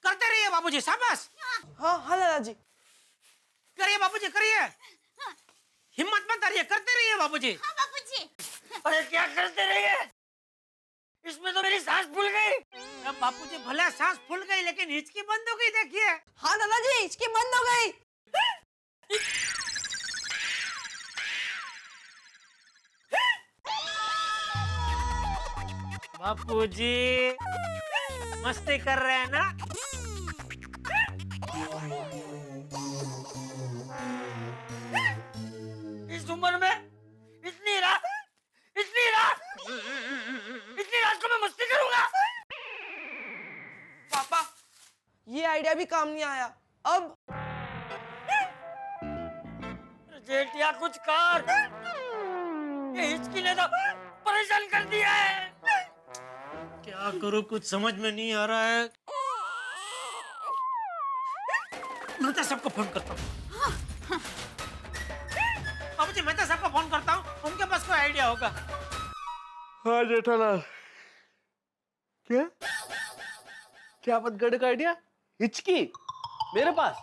Speaker 7: करते रहिए बाबूजी, शाबाश।
Speaker 2: हाँ दादाजी।
Speaker 7: करिए बाबूजी, करिए, हिम्मत मत हारिए, करते रहिए बाबूजी।
Speaker 10: हाँ बापूजी।
Speaker 7: अरे क्या करते रहिए, इसमें तो मेरी सांस फूल गई। अब बापूजी भले सांस फूल गई लेकिन हिचकी बंद हो गई, देखिए।
Speaker 2: हाँ दादाजी, हिचकी बंद हो गई।
Speaker 7: बापूजी मस्ती कर रहे हैं ना? इस उम्र में इतनी रात को मैं मस्ती करूंगा?
Speaker 2: पापा, ये आइडिया भी काम नहीं आया। अब
Speaker 7: जेठिया कुछ कर, ये हिचकी ने तो परेशान कर दिया है। क्या करूं, कुछ समझ में नहीं आ रहा है। मेहता साहब को फोन करता हूँ। बाबूजी, मेहता साहब को फोन करता हूँ, उनके पास कोई आइडिया होगा।
Speaker 11: हाँ जेठालाल, क्या बदगढ़ का आइडिया? हिचकी मेरे पास?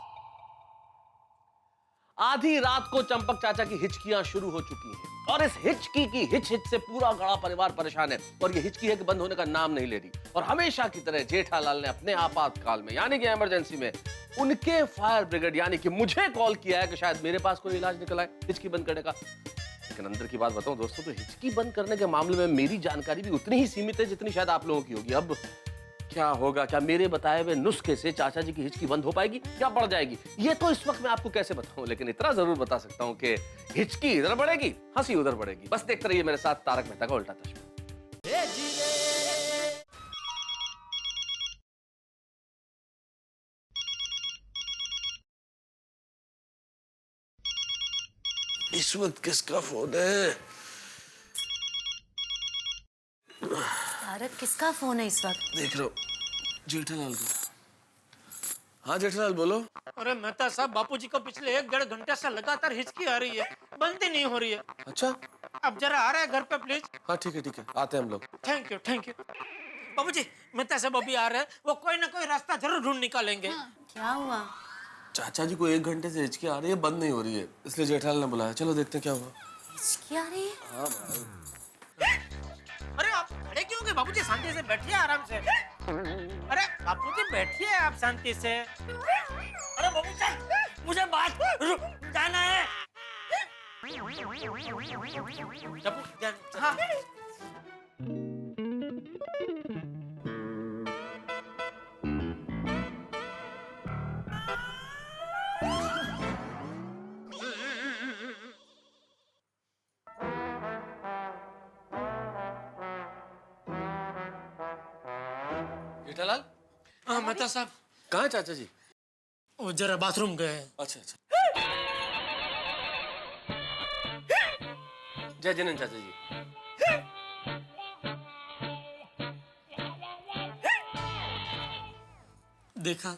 Speaker 13: आधी रात को चंपक चाचा की हिचकियां शुरू हो चुकी हैं और इस हिचकी की हिच हिच से पूरा गड़ा परिवार परेशान है और ये हिचकी है कि बंद होने का नाम नहीं ले रही। और हमेशा की तरह जेठालाल ने अपने आपातकाल में यानी कि इमरजेंसी में उनके फायर ब्रिगेड यानी कि मुझे कॉल किया है कि शायद मेरे पास कोई इलाज निकल आए हिचकी बंद करने का। लेकिन अंदर की बात बताऊं दोस्तों, तो हिचकी बंद करने के मामले में मेरी जानकारी भी उतनी ही सीमित है जितनी शायद आप लोगों की होगी। अब क्या होगा, क्या मेरे बताए हुए नुस्खे से चाचा जी की हिचकी बंद हो पाएगी या बढ़ जाएगी, ये तो इस वक्त मैं आपको कैसे बताऊं। लेकिन इतना जरूर बता सकता हूं कि हिचकी इधर बढ़ेगी, हंसी उधर बढ़ेगी। बस देखते रहिए मेरे साथ तारक मेहता का उल्टा चश्मा।
Speaker 12: इस वक्त किसका फोन है?
Speaker 9: तारक, किसका फोन है इस वक्त?
Speaker 12: देख रहा हूँ, जेठालाल को। हाँ जेठालाल बोलो।
Speaker 7: अरे मेहता साहब, बापूजी को पिछले 1-1.5 घंटे से लगातार हिचकी आ रही है, बंद ही नहीं हो रही है।
Speaker 12: अच्छा,
Speaker 7: अब जरा आ रहे हैं घर पे प्लीज।
Speaker 12: हाँ ठीक है आते हैं हम लोग।
Speaker 7: Thank you. बाबूजी, मेहता साहब अभी आ रहे हैं, वो कोई ना कोई रास्ता जरूर ढूंढ निकालेंगे।
Speaker 9: क्या हुआ?
Speaker 12: चाचा जी को 1 घंटे से हिचकी आ रही है, बंद नहीं हो रही है, इसलिए जेठालाल ने बुलाया। चलो देखते हैं क्या हुआ।
Speaker 9: हिचकी आ रही है?
Speaker 12: हाँ भाई।
Speaker 7: अरे आप खड़े क्यों हो गए बापूजी शांति से बैठिए आराम से। अरे बापूजी बैठिए आप शांति से।
Speaker 5: अरे बाबू चल, मुझे बात जाना है।
Speaker 7: हाँ।
Speaker 13: जेठालाल,
Speaker 7: हाँ मेहता साहब।
Speaker 13: कहाँ है चाचा जी?
Speaker 7: वो जरा बाथरूम गए।
Speaker 13: अच्छा अच्छा। जय जनन चाचा जी।
Speaker 7: देखा,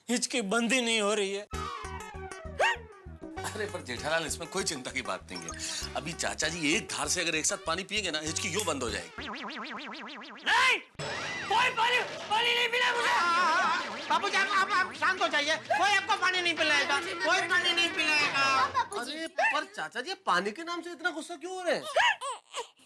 Speaker 7: हिचकी बंद ही नहीं हो रही है।
Speaker 13: अरे पर जेठालाल, इसमें कोई चिंता की बात नहीं है। अभी चाचा जी एक धार से अगर एक साथ पानी पिएंगे ना, हिचकी यूं बंद हो जाएगी।
Speaker 5: नहीं, कोई पानी पानी नहीं पिला मुझे।
Speaker 7: बाबूजी आप शांत हो जाइए। कोई आपको पानी नहीं पिलाएगा, कोई पानी नहीं पिलाएगा।
Speaker 13: अरे पर चाचा जी, पानी के नाम से इतना गुस्सा क्यों हो रहे हैं?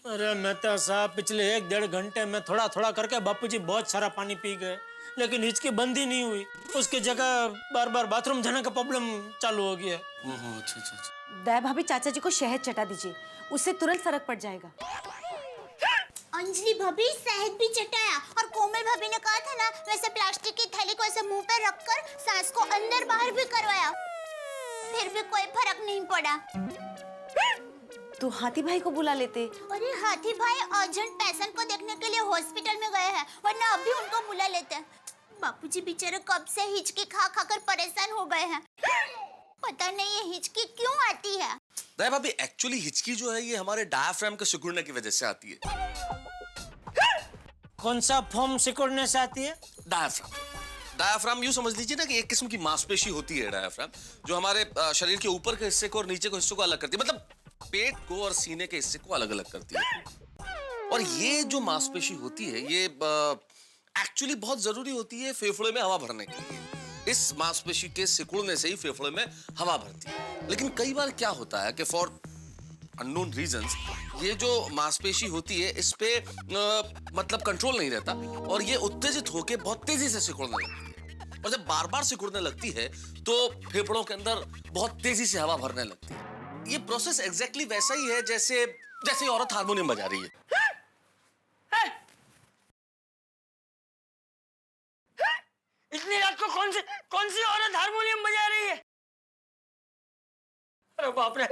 Speaker 7: अरे मेहता साहब, पिछले 1-1.5 घंटे में थोड़ा थोड़ा करके बापूजी बहुत सारा पानी पी गए, लेकिन हिचकी बंद ही नहीं हुई। उसकी जगह बार बार बाथरूम जाने का प्रॉब्लम चालू हो गया।
Speaker 13: ओहो, अच्छा अच्छा अच्छा।
Speaker 15: दया भाभी, चाचा जी को शहद चटा दीजिए, उससे तुरंत फर्क पड़ जाएगा।
Speaker 10: अंजलि भाभी शहद भी चटाया और कोमल भाभी ने कहा था ना, वैसे प्लास्टिक की थैली को ऐसे मुंह पर रखकर सांस को अंदर बाहर भी करवाया, फिर भी कोई फर्क नहीं पड़ा।
Speaker 15: तो हाथी भाई को बुला लेते।
Speaker 10: अरे हाथी भाई अर्जेंट पेशेंट को देखने के लिए हॉस्पिटल में गए हैं, वरना अभी उनको बुला लेते। बापूजी बेचारे कब से हिचकी खा खा कर परेशान हो गए हैं। पता नहीं ये हिचकी क्यों आती है।
Speaker 13: दया भाभी, एक्चुअली हिचकी जो है ये हमारे डायाफ्राम के सिकुड़ने की वजह से आती है।
Speaker 7: कौन सा फॉर्म सिकुड़ने से आती है?
Speaker 13: डायाफ्राम। डायाफ्राम यूं समझ लीजिए ना कि एक किस्म की मांसपेशी होती है डायाफ्राम, जो हमारे शरीर के ऊपर के हिस्से को और नीचे के हिस्से को अलग करती है, मतलब पेट को और सीने के हिस्से को अलग अलग करती है। और ये जो मांसपेशी होती है ये एक्चुअली बहुत जरूरी होती है फेफड़े में हवा भरने के लिए। इस मांसपेशी के सिकुड़ने से ही फेफड़े में हवा भरती है। लेकिन कई बार क्या होता है कि फॉर अननोन रीजंस ये जो मांसपेशी होती है इस पे मतलब कंट्रोल नहीं रहता और ये उत्तेजित होकर बहुत तेजी से सिकुड़ने लगती है। और जब बार बार सिकुड़ने लगती है तो फेफड़ों के अंदर बहुत तेजी से हवा भरने लगती है। ये प्रोसेस एग्जैक्टली वैसा ही है जैसे जैसे औरत हारमोनियम बजा रही है।
Speaker 5: इतनी रात को कौन सी औरत हारमोनियम बजा रही है? अरे बाप रे,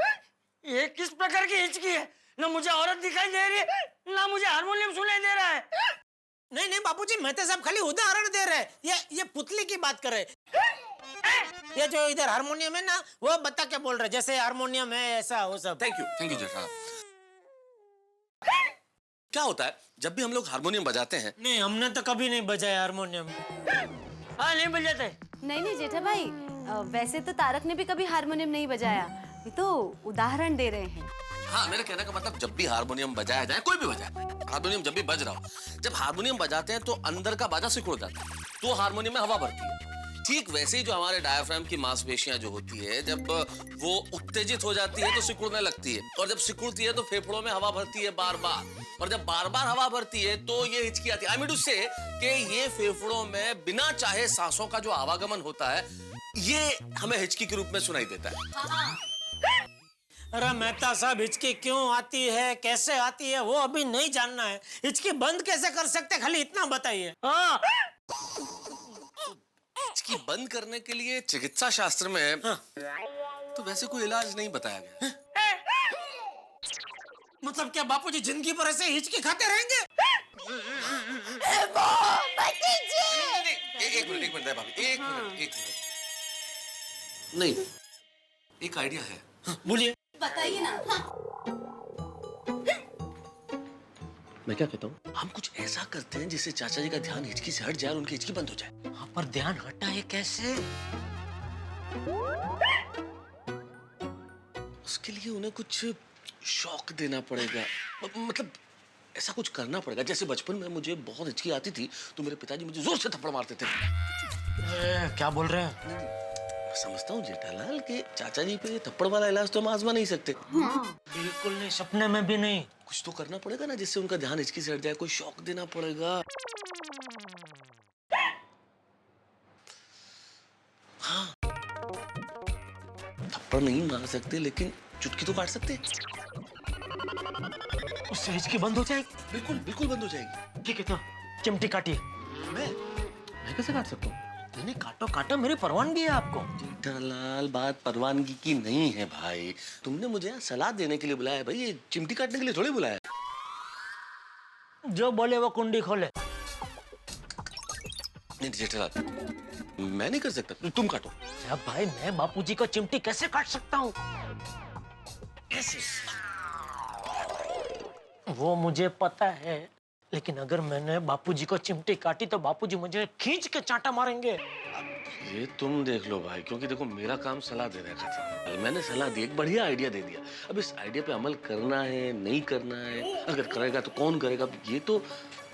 Speaker 5: ये किस प्रकार की हिचकी है? ना मुझे औरत दिखाई दे रही है, ना मुझे हारमोनियम सुनाई दे रहा है।
Speaker 7: नहीं नहीं बापूजी, मेहता साहब खाली उदाहरण दे रहे हैं। ये पुतली की बात कर रहे हैं। ये जो इधर हारमोनियम है ना, वो बता क्या बोल रहे हैं, जैसे हारमोनियम है ऐसा वो सब।
Speaker 13: थैंक यू जेठा। क्या होता है जब भी हम लोग हारमोनियम बजाते हैं?
Speaker 7: नहीं, हमने तो कभी नहीं बजाया हारमोनियम।
Speaker 5: हाँ, नहीं बजाते।
Speaker 15: नहीं जेठा भाई, वैसे तो तारक ने भी कभी हारमोनियम नहीं बजाया, ये तो उदाहरण दे रहे हैं।
Speaker 13: हाँ, मेरे कहने का मतलब जब भी हारमोनियम बजाया जाए, कोई भी बजाए, हारमोनियम जब भी बज रहा हो, जब हारमोनियम बजाते हैं तो अंदर का बाजा सिकुड़ जाता है, तो हारमोनियम में हवा भरती है। ठीक वैसे ही जो हमारे डायाफ्राम की मांसपेशियां जो होती है, जब वो उत्तेजित हो जाती है तो सिकुड़ने लगती है, और जब सिकुड़ती है तो फेफड़ों में हवा भरती है बार बार, और जब बार बार हवा भरती है तो ये हिचकी आती है। आई मीन टू से कि ये फेफड़ों में बिना चाहे सांसों का जो आवागमन होता है, ये हमें हिचकी के रूप में सुनाई देता है।
Speaker 7: अरे मेहता साहब, हिचकी क्यों आती है, कैसे आती है, वो अभी नहीं जानना है। हिचकी बंद कैसे कर सकते, खाली इतना बताइए।
Speaker 5: हाँ।
Speaker 13: हिचकी बंद करने के लिए चिकित्सा शास्त्र में तो वैसे कोई इलाज नहीं बताया गया।
Speaker 7: मतलब क्या बापूजी जिंदगी भर ऐसे हिचकी खाते रहेंगे?
Speaker 13: एक मिनट दया भाभी, एक मिनट। नहीं, एक आइडिया है।
Speaker 7: बोलिए।
Speaker 15: बताइए ना।
Speaker 13: मैं क्या कहता हूँ, हम कुछ ऐसा करते हैं जिससे चाचा जी का ध्यान हिचकी से हट जाए और उनकी हिचकी बंद हो जाए।
Speaker 7: हाँ, पर ध्यान हटा है कैसे?
Speaker 13: उसके लिए उन्हें कुछ शौक देना पड़ेगा, मतलब ऐसा कुछ करना पड़ेगा। जैसे बचपन में मुझे बहुत हिचकी आती थी तो मेरे पिताजी मुझे जोर से थप्पड़ मारते थे।
Speaker 7: क्या बोल रहे हैं?
Speaker 13: समझता हूँ जेठालाल कि चाचा जी पे थप्पड़ वाला इलाज तो हम आजमा नहीं सकते।
Speaker 7: बिल्कुल नहीं, सपने में भी नहीं।
Speaker 13: कुछ तो करना पड़ेगा ना जिससे उनका ध्यान हिचकी से हट जाए, कोई शौक देना पड़ेगा। हाँ, थप्पड़ नहीं मार सकते लेकिन चुटकी तो काट सकते।
Speaker 7: उससे हिचकी बंद हो जाएगी।
Speaker 13: बिल्कुल बिल्कुल बंद हो जाएगी।
Speaker 7: ठीक है, तो चिमटी काटिए।
Speaker 13: मैं कैसे काट सकता हूँ?
Speaker 7: नहीं, काटो काटो, मेरी परवानगी है आपको।
Speaker 13: जेठालाल, बात परवानगी की नहीं है भाई। तुमने मुझे यहाँ सलाह देने के लिए बुलाया है भाई, ये चिमटी काटने के लिए थोड़ी बुलाया है।
Speaker 7: जो बोले वो कुंडी खोले।
Speaker 13: नहीं जेठालाल, मैं नहीं कर सकता, तुम काटो।
Speaker 7: अब भाई मैं बापूजी को चिमटी कैसे काट सकता हूँ? कैसे? वो मुझे पता है, लेकिन अगर मैंने बापूजी को चिमटी काटी तो बापूजी मुझे खींच के चांटा मारेंगे।
Speaker 13: ये तुम देख लो भाई, क्योंकि देखो मेरा काम सलाह देने का था। मैंने सलाह दी, एक बढ़िया आइडिया दे दिया। अब इस आइडिया पे अमल करना है नहीं करना है, अगर करेगा तो कौन करेगा, ये तो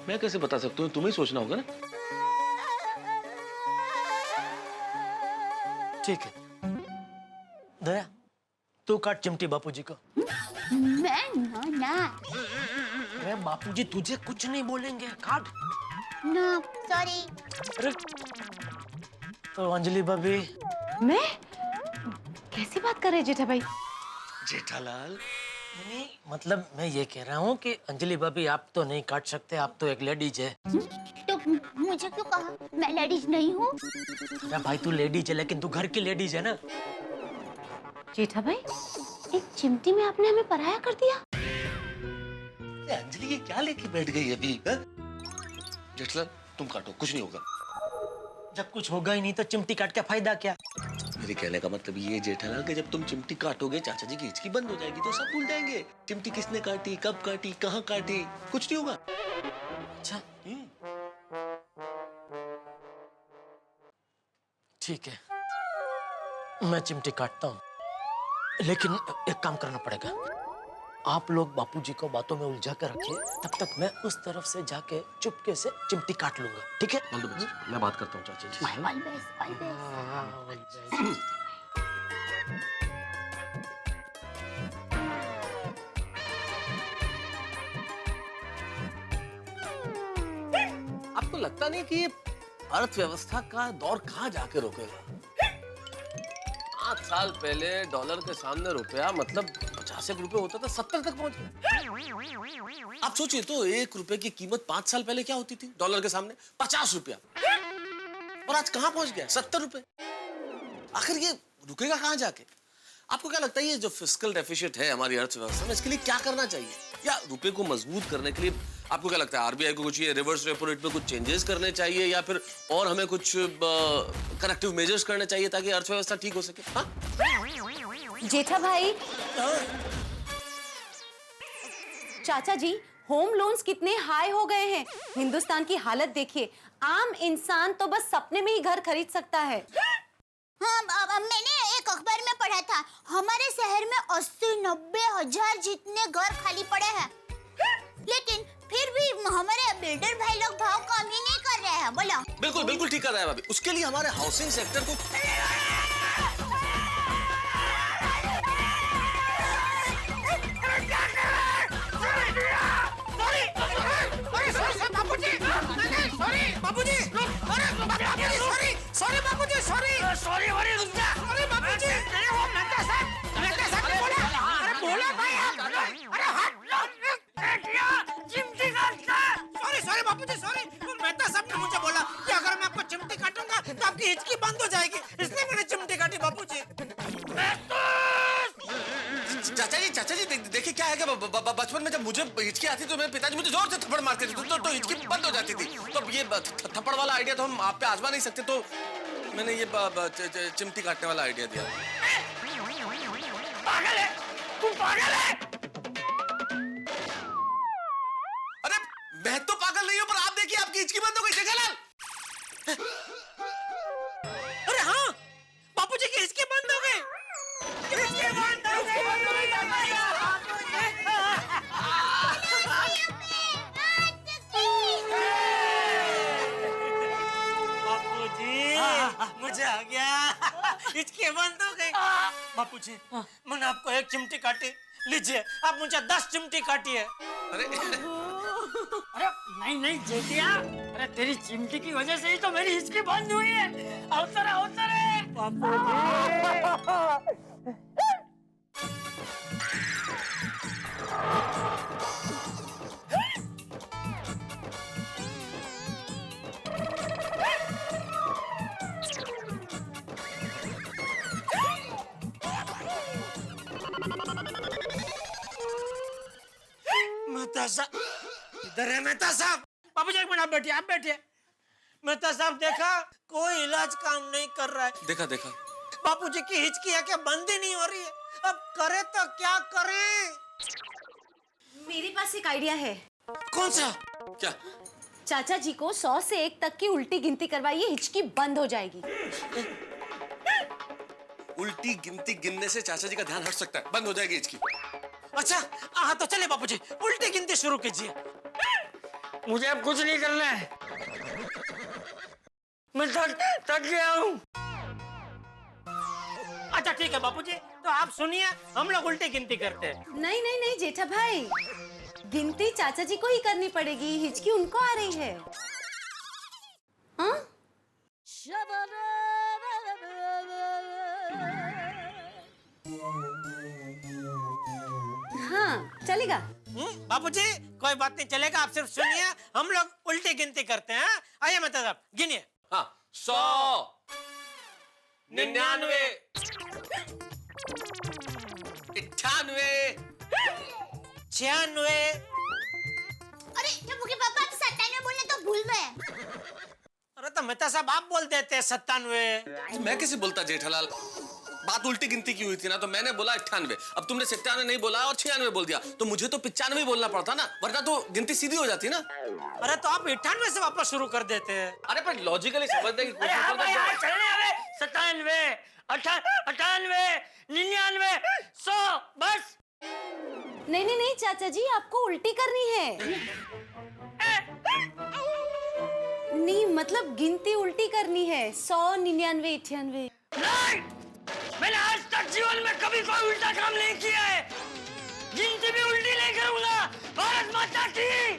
Speaker 13: मैं कैसे बता सकता हूँ, तुम्हें सोचना होगा ना।
Speaker 7: ठीक है, दया तू काट चिमटी बापूजी को।
Speaker 10: मैं ना
Speaker 7: अरे बापूजी तुझे कुछ नहीं बोलेंगे, काट।
Speaker 10: ना सॉरी।
Speaker 7: अरे तो अंजलि भाभी।
Speaker 15: मैं कैसी बात कर रहे जेठा भाई?
Speaker 13: जेठालाल
Speaker 7: नहीं, मतलब मैं ये कह रहा हूँ कि अंजलि भाभी आप तो नहीं काट सकते, आप तो एक लेडीज है।
Speaker 10: तो मुझे क्यों कहा? मैं लेडीज नहीं हूँ।
Speaker 7: अरे भाई तू लेडीज है, लेकिन तू घर की लेडीज है ना।
Speaker 15: जेठा भाई, एक चिमटी में आपने हमें पराया कर दिया।
Speaker 13: अंजलि ये क्या लेके बैठ गई अभी? जेठालाल तुम काटो, कुछ नहीं होगा।
Speaker 7: जब कुछ होगा ही नहीं तो चिमटी काट के फायदा क्या?
Speaker 13: मेरे कहने का मतलब ये जेठालाल कि जब तुम चिमटी काटोगे चाचा जी की हिचकी बंद हो जाएगी तो सब भूल जाएंगे। चिमटी किसने काटी, कब काटी, कहाँ काटी, कुछ नहीं होगा।
Speaker 7: अच्छा ठीक है, मैं चिमटी काटता हूँ, लेकिन एक काम करना पड़ेगा। आप लोग बापूजी को बातों में उलझा कर रखिए, तब तक मैं उस तरफ से जाके चुपके से चिमटी काट लूंगा, ठीक है?
Speaker 13: मैं बात करता हूँ चाचा जी से। आपको लगता नहीं कि ये अर्थव्यवस्था का दौर कहाँ जाके रुकेगा? 5 साल पहले डॉलर के सामने रुपया मतलब 50 रुपए होता था, 70 तक पहुंच गया। आप सोचिए तो 1 रुपए की कीमत 5 साल पहले क्या होती थी डॉलर के सामने? 50 रुपया। और आज कहां पहुंच गया? 70 रुपए। आखिर ये रुकेगा कहां जाके? आपको क्या लगता है ये जो फिस्कल डेफिसिट है हमारी अर्थव्यवस्था में, इसके लिए क्या करना चाहिए? या रुपए को मजबूत करने के लिए आपको क्या लगता है आरबीआई को कुछ ये रिवर्स रेपो रेट में कुछ चेंजेस करने चाहिए, या फिर और हमें कुछ करेक्टिव मेजर्स करने चाहिए ताकि अर्थव्यवस्था ठीक हो सके? हाँ?
Speaker 15: जेठा भाई, चाचा जी होम लोन्स कितने हाई हो गए हैं। हिंदुस्तान की हालत देखिए, आम इंसान तो बस सपने में ही घर खरीद सकता है।
Speaker 10: हाँ, मैंने एक अखबार में पढ़ा था, हमारे शहर में 80-90 हजार जितने घर खाली पड़े हैं, लेकिन फिर भी हमारे बिल्डर भाई लोग भाव कम ही नहीं कर रहे हैं। बोलो।
Speaker 13: बिल्कुल बिल्कुल ठीक कर रहा है भाभी। उसके लिए हमारे हाउसिंग सेक्टर को
Speaker 6: मुझे बोला कि अगर मैं आपको चिमटी काटूंगा तो आपकी हिचकी बंद हो जाएगी, इसलिए मैंने चिमटी काटी बापूजी।
Speaker 13: चाचा जी देखिए क्या है कि बचपन में जब मुझे हिचकी आती तो मेरे पिताजी मुझे जोर से थप्पड़ मारते थे तो हिचकी बंद हो जाती थी। तो ये थप्पड़ वाला आइडिया तो हम आप पे आजमा नहीं सकते, तो मैंने ये चिमटी काटने वाला आइडिया दिया।
Speaker 6: पागल है, तू पागल है।
Speaker 13: अरे मैं तो पागल नहीं हूँ, पर आप देखिए आपकी हिचकी बंद हो गई जेठालाल।
Speaker 6: अरे हाँ, बापूजी की हिचकी बंद हो गई।
Speaker 7: बापूजी मुझे आ गया, हिचकी बंद हो गई। बापूजी, मैंने आपको एक चिमटी काटी, लीजिए आप मुझे 10 चिमटी काटिए।
Speaker 13: अरे
Speaker 5: अरे नहीं नहीं जेठिया, अरे तेरी चिमटी की वजह से ही तो मेरी हिचकी बंद हुई है। अवसर अवसर है बापूजी।
Speaker 7: मेहता साहब, इधर है मेहता साहब। बाबूजी एक मिनट, आप बैठिए, आप बैठिए। मेहता साहब देखा, कोई इलाज काम नहीं कर रहा है।
Speaker 13: देखा देखा,
Speaker 7: बापूजी की हिचकी है क्या बंद ही नहीं हो रही है। अब करे तो क्या करें?
Speaker 15: मेरे पास एक आइडिया है।
Speaker 7: कौन सा?
Speaker 13: क्या?
Speaker 15: चाचा जी को 100 से 1 तक की उल्टी गिनती करवाइए, हिचकी बंद हो जाएगी।
Speaker 13: उल्टी गिनती गिनने से चाचा जी का ध्यान हट सकता है, बंद हो जाएगी हिचकी।
Speaker 7: अच्छा हाँ तो चले बापूजी, उल्टी गिनती शुरू कीजिए।
Speaker 5: मुझे अब कुछ नहीं करना है, मैं थक गया हूँ।
Speaker 7: अच्छा ठीक है बापूजी, तो आप सुनिए, हम लोग उल्टी गिनती करते हैं।
Speaker 15: नहीं नहीं नहीं जेठा भाई, गिनती चाचा जी को ही करनी पड़ेगी, हिचकी उनको आ रही है। हाँ? हाँ चलेगा।
Speaker 7: बापूजी कोई बात नहीं, चलेगा, आप सिर्फ सुनिए, हम लोग उल्टी गिनती करते हैं। आइए मेहता साहब गिनिए।
Speaker 13: हाँ, 100, 99, 98,
Speaker 7: 96।
Speaker 10: अरे जब मुझे पापा 97 बोलने तो भूल गए।
Speaker 7: अरे तो मेहता साहब आप बोल देते हैं 97।
Speaker 13: मैं कैसे बोलता जेठालाल, बात उल्टी गिनती की हुई थी ना, तो मैंने बोला 98। अब तुमने 97 नहीं बोला और 96 बोल दिया, तो मुझे तो 95 बोलना पड़ता ना, वरना तो गिनती सीधी हो जाती ना।
Speaker 7: अरे तो आप 98 से वापस शुरू कर देते हैं।
Speaker 13: अरे पर लॉजिकली समझने की कोशिश
Speaker 5: हाँ भाई, हाँ,
Speaker 13: करते
Speaker 5: चलने वाले 97, 98, 99, 100 बस।
Speaker 15: नहीं नहीं नहीं चाचा जी, आपको उल्टी करनी है। नहीं मतलब गिनती उल्टी करनी है, 100, 99, 98।
Speaker 5: नहीं, मैंने आज तक जीवन में कभी कोई उल्टा काम नहीं किया है, गिनती भी उल्टी नहीं करूंगा। भारत माता की जय।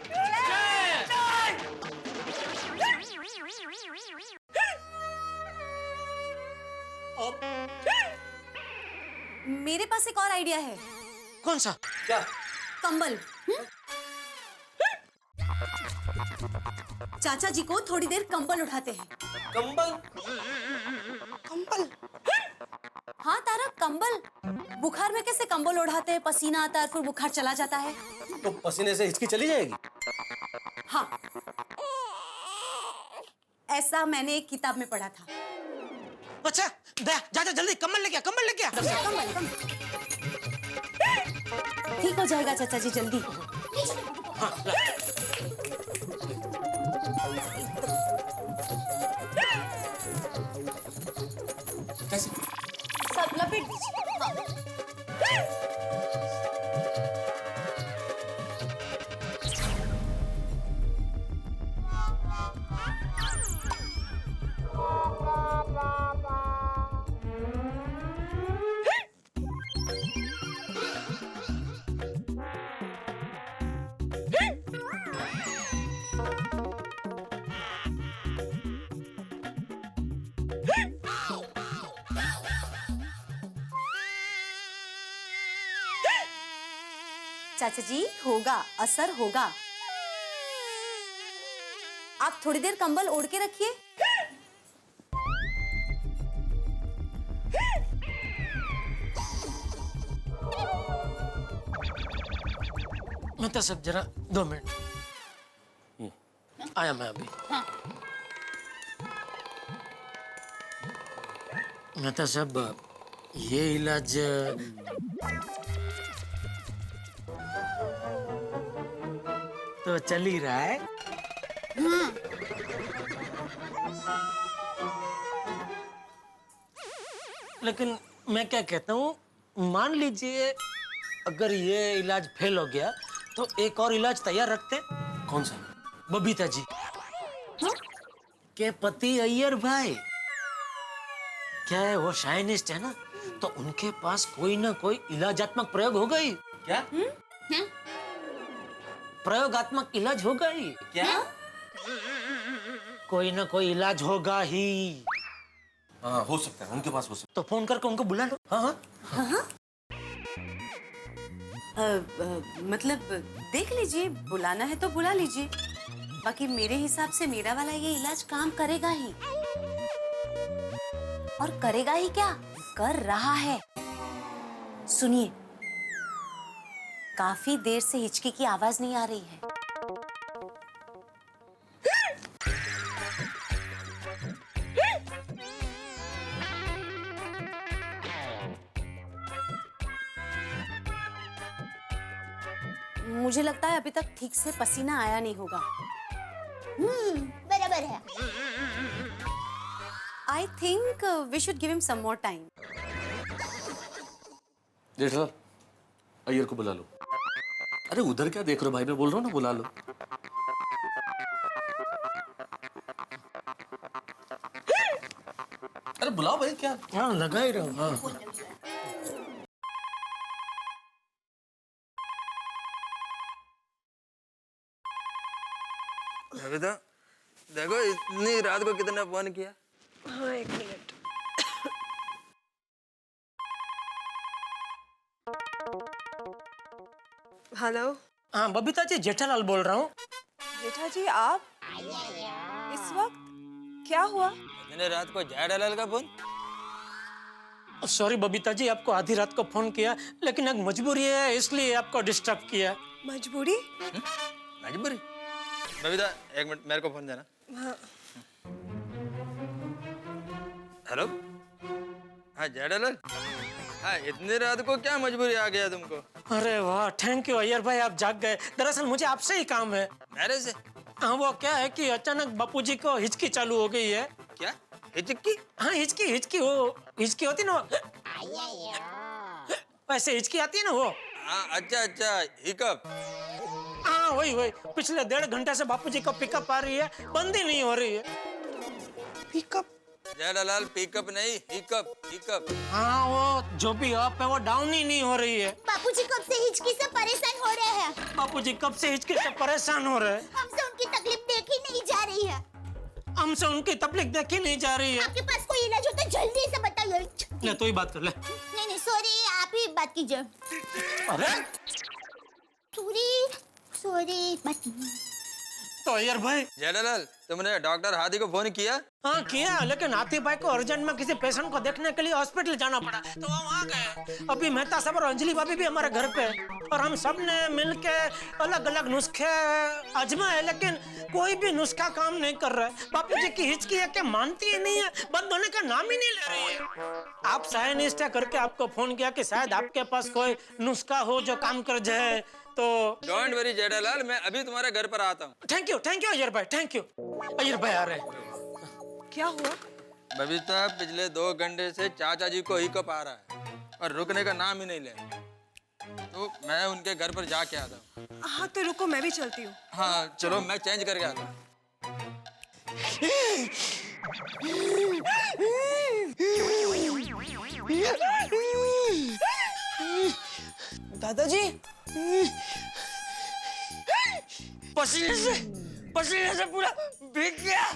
Speaker 15: मेरे पास एक और आइडिया है।
Speaker 7: कौन सा?
Speaker 13: क्या?
Speaker 15: कंबल। चाचा जी को थोड़ी देर कंबल उठाते हैं।
Speaker 13: कंबल?
Speaker 15: कंबल? हाँ तारा, कंबल। बुखार में कैसे कंबल उठाते हैं, पसीना आता है फिर बुखार चला जाता है।
Speaker 13: तो पसीने से हिचकी चली जाएगी?
Speaker 15: हाँ, ऐसा मैंने एक किताब में पढ़ा था।
Speaker 7: अच्छा जा जल्दी कंबल लेके आ, कंबल लेके आ।
Speaker 15: कंबल। ठीक हो जाएगा चाचा जी जल्दी।
Speaker 13: कैसे?
Speaker 15: सब लपेट दीजिए। चाचा जी होगा, असर होगा। आप थोड़ी देर कंबल ओढ़ के रखिए।
Speaker 7: मेहता साहब जरा 2 मिनट। आया मैं अभी। मेहता साहब ये इलाज तो चल ही रहा है। लेकिन मैं क्या कहता हूँ, मान लीजिए अगर ये इलाज फेल हो गया तो एक और इलाज तैयार रखते हैं।
Speaker 13: कौन सा?
Speaker 7: बबीता जी के पति अय्यर भाई। क्या है, वो साइंटिस्ट है ना, तो उनके पास कोई ना कोई इलाजात्मक प्रयोग होगा ही। क्या? प्रयोगात्मक इलाज होगा ही। क्या? कोई ना कोई इलाज होगा ही।
Speaker 13: हाँ, हो सकता है, उनके पास हो सकता
Speaker 7: तो फोन करके उनको बुला लो। हाँ हाँ।
Speaker 15: मतलब देख लीजिए, बुलाना है तो बुला लीजिए। बाकी मेरे हिसाब से मेरा वाला ये इलाज काम करेगा ही। और करेगा ही क्या, कर रहा है। सुनिए, काफी देर से हिचकी की आवाज नहीं आ रही है। मुझे लगता है अभी तक ठीक से पसीना आया नहीं होगा।
Speaker 10: बराबर है।
Speaker 15: I think we should give him some more time.
Speaker 13: Jethalal, Iyer को बुला लो। अरे उधर क्या देख रहे हो भाई, मैं बोल रहा हूँ ना, बुला लो। अरे बुलाओ भाई, क्या?
Speaker 7: हाँ, लगा ही रहो। हाँ।
Speaker 16: तो देखो इतनी रात को कितने फोन किया।
Speaker 2: हाँ, 1 मिनट। हेलो।
Speaker 7: हाँ बबीता जी, जेठालाल बोल रहा हूँ।
Speaker 2: जेठा जी, आप इस वक्त? क्या हुआ?
Speaker 16: मैंने रात को जेठालाल का फोन।
Speaker 7: सॉरी बबीता जी, आपको आधी रात को फोन किया, लेकिन एक मजबूरी है, इसलिए आपको डिस्टर्ब किया।
Speaker 2: मजबूरी?
Speaker 16: मजबूरी? बबीता 1 मिनट, मेरे को फोन देना।
Speaker 2: हाँ।
Speaker 16: हेलो, हाँ जेठालाल। हाँ, इतनी रात को क्या मजबूरी आ गया तुमको?
Speaker 7: अरे वाह, थैंक यू अय्यर भाई, आप जाग गए। दरअसल मुझे आपसे ही काम है।
Speaker 16: मेरे से?
Speaker 7: हाँ, वो क्या है कि अचानक बापूजी को हिचकी चालू हो गई है।
Speaker 16: क्या हिचकी?
Speaker 7: हाँ, हिचकी वो हिचकी होती ना, वैसे हिचकी आती है ना वो।
Speaker 16: हाँ, अच्छा, हिकअप।
Speaker 7: हाँ, वही पिछले 1.5 घंटे से बापूजी को पिकअप आ रही है, बंद ही नहीं हो रही है।
Speaker 2: पिकअप?
Speaker 16: जेठालाल, पिकअप नहीं, हिकअप।
Speaker 7: हाँ, वो जो भी अप है वो डाउन ही नहीं हो रही है।
Speaker 10: बापूजी कब से हिचकी से परेशान हो रहे हैं।
Speaker 7: बापूजी कब से हिचकी से परेशान हो रहे हैं।
Speaker 10: हमसे उनकी तकलीफ देखी नहीं जा रही है।
Speaker 7: हमसे उनकी तकलीफ देखी नहीं जा रही है।
Speaker 10: आपके पास कोई इलाज हो तो जल्दी से बताइए।
Speaker 7: ले, तो ही बात कर ले।
Speaker 10: नहीं, सॉरी, आप ही बात कीजिए।
Speaker 7: अरे
Speaker 10: सॉरी बात।
Speaker 7: तो अय्यर भाई।
Speaker 16: जेठालाल, तुमने डॉक्टर हाथी को फोन किया?
Speaker 7: हाँ किया, लेकिन हाथी भाई को अर्जेंट में किसी पेशेंट को देखने के लिए हॉस्पिटल जाना पड़ा, तो वो वहाँ गए। अभी मेहता साहब और अंजलि भाभी भी हमारे घर पे, और हम सब ने मिलके अलग अलग नुस्खे आजमाए, लेकिन कोई भी नुस्खा काम नहीं कर रहा है। बापूजी की हिचकी है कि मानती ही नहीं है, बंद होने का नाम ही नहीं ले रही है। आप साइंटिस्ट है करके आपको फोन किया कि शायद आपके पास कोई नुस्खा हो जो काम कर जाए। तो
Speaker 16: डोंट वरी जेठालाल, मैं अभी तुम्हारे घर पर आता हूँ।
Speaker 7: थैंक यू अय्यर भाई, थैंक यू। अय्यर भाई आ रहे हैं।
Speaker 2: क्या हुआ?
Speaker 16: बबीता, पिछले 2 घंटे से चाचा जी को हिकअप आ रहा है और रुकने का नाम ही नहीं ले, तो मैं उनके घर पर जाके आता हूँ।
Speaker 2: हाँ, तो रुको, मैं भी चलती हूँ।
Speaker 16: हाँ चलो, मैं चेंज करके आता हूँ।
Speaker 2: दादाजी,
Speaker 5: पसीने से पूरा भीग गया,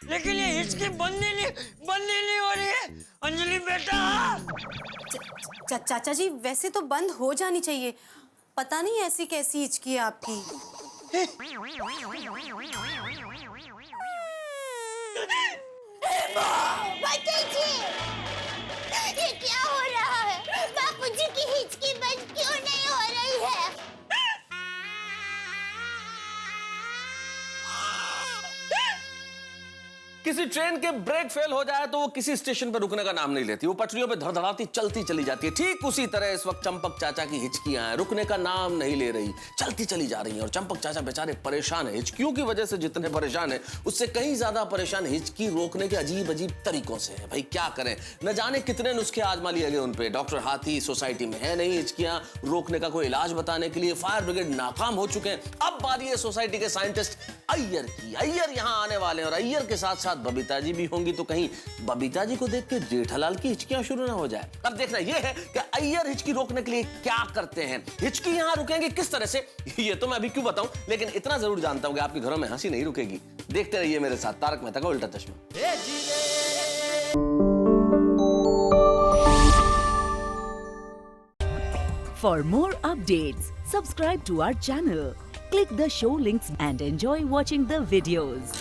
Speaker 5: लेकिन ये हिचकी बंद ही नहीं हो रही है। अंजलि बेटा।
Speaker 15: चाचा जी, वैसे तो बंद हो जानी चाहिए, पता नहीं ऐसी कैसी हिचकी है आपकी।
Speaker 10: ये क्या हो रहा है? बापूजी की हिचकी बंद क्यों नहीं हो रही है?
Speaker 13: किसी ट्रेन के ब्रेक फेल हो जाए तो वो किसी स्टेशन पर रुकने का नाम नहीं लेती, वो पटरियों पे धड़धड़ाती चलती चली जाती है। ठीक उसी तरह इस वक्त चंपक चाचा की हिचकियां हैं, रुकने का नाम नहीं ले रही, चलती चली जा रही हैं। और चंपक चाचा बेचारे परेशान हैं। हिचकियों की वजह से जितने परेशान हैं, उससे कहीं ज्यादा परेशान हिचकी रोकने के अजीब अजीब तरीकों से है। भाई क्या करें, न जाने कितने नुस्खे आजमा लिए गए उन पे। डॉक्टर हाथी सोसाइटी में है नहीं, हिचकियां रोकने का कोई इलाज बताने के लिए फायर ब्रिगेड नाकाम हो चुके हैं। अब बारी है सोसाइटी के साइंटिस्ट अय्यर की। अय्यर यहाँ आने वाले हैं और अय्यर के साथ साथ बबीता जी भी होंगी, तो कहीं बबीता जी को देख के जेठालाल की हिचकियां शुरू ना हो जाए। अब देखना ये है कि अय्यर हिचकी रोकने के लिए क्या करते हैं। हिचकी यहाँ रुकेंगे किस तरह से, ये तो मैं अभी क्यों बताऊं, लेकिन इतना जरूर जानता हूं कि आपके घरों में हंसी नहीं रुकेगी। देखते रहिए मेरे साथ तारक मेहता का उल्टा चश्मा।
Speaker 17: For more updates, subscribe to our channel, click the show links and enjoy watching the videos.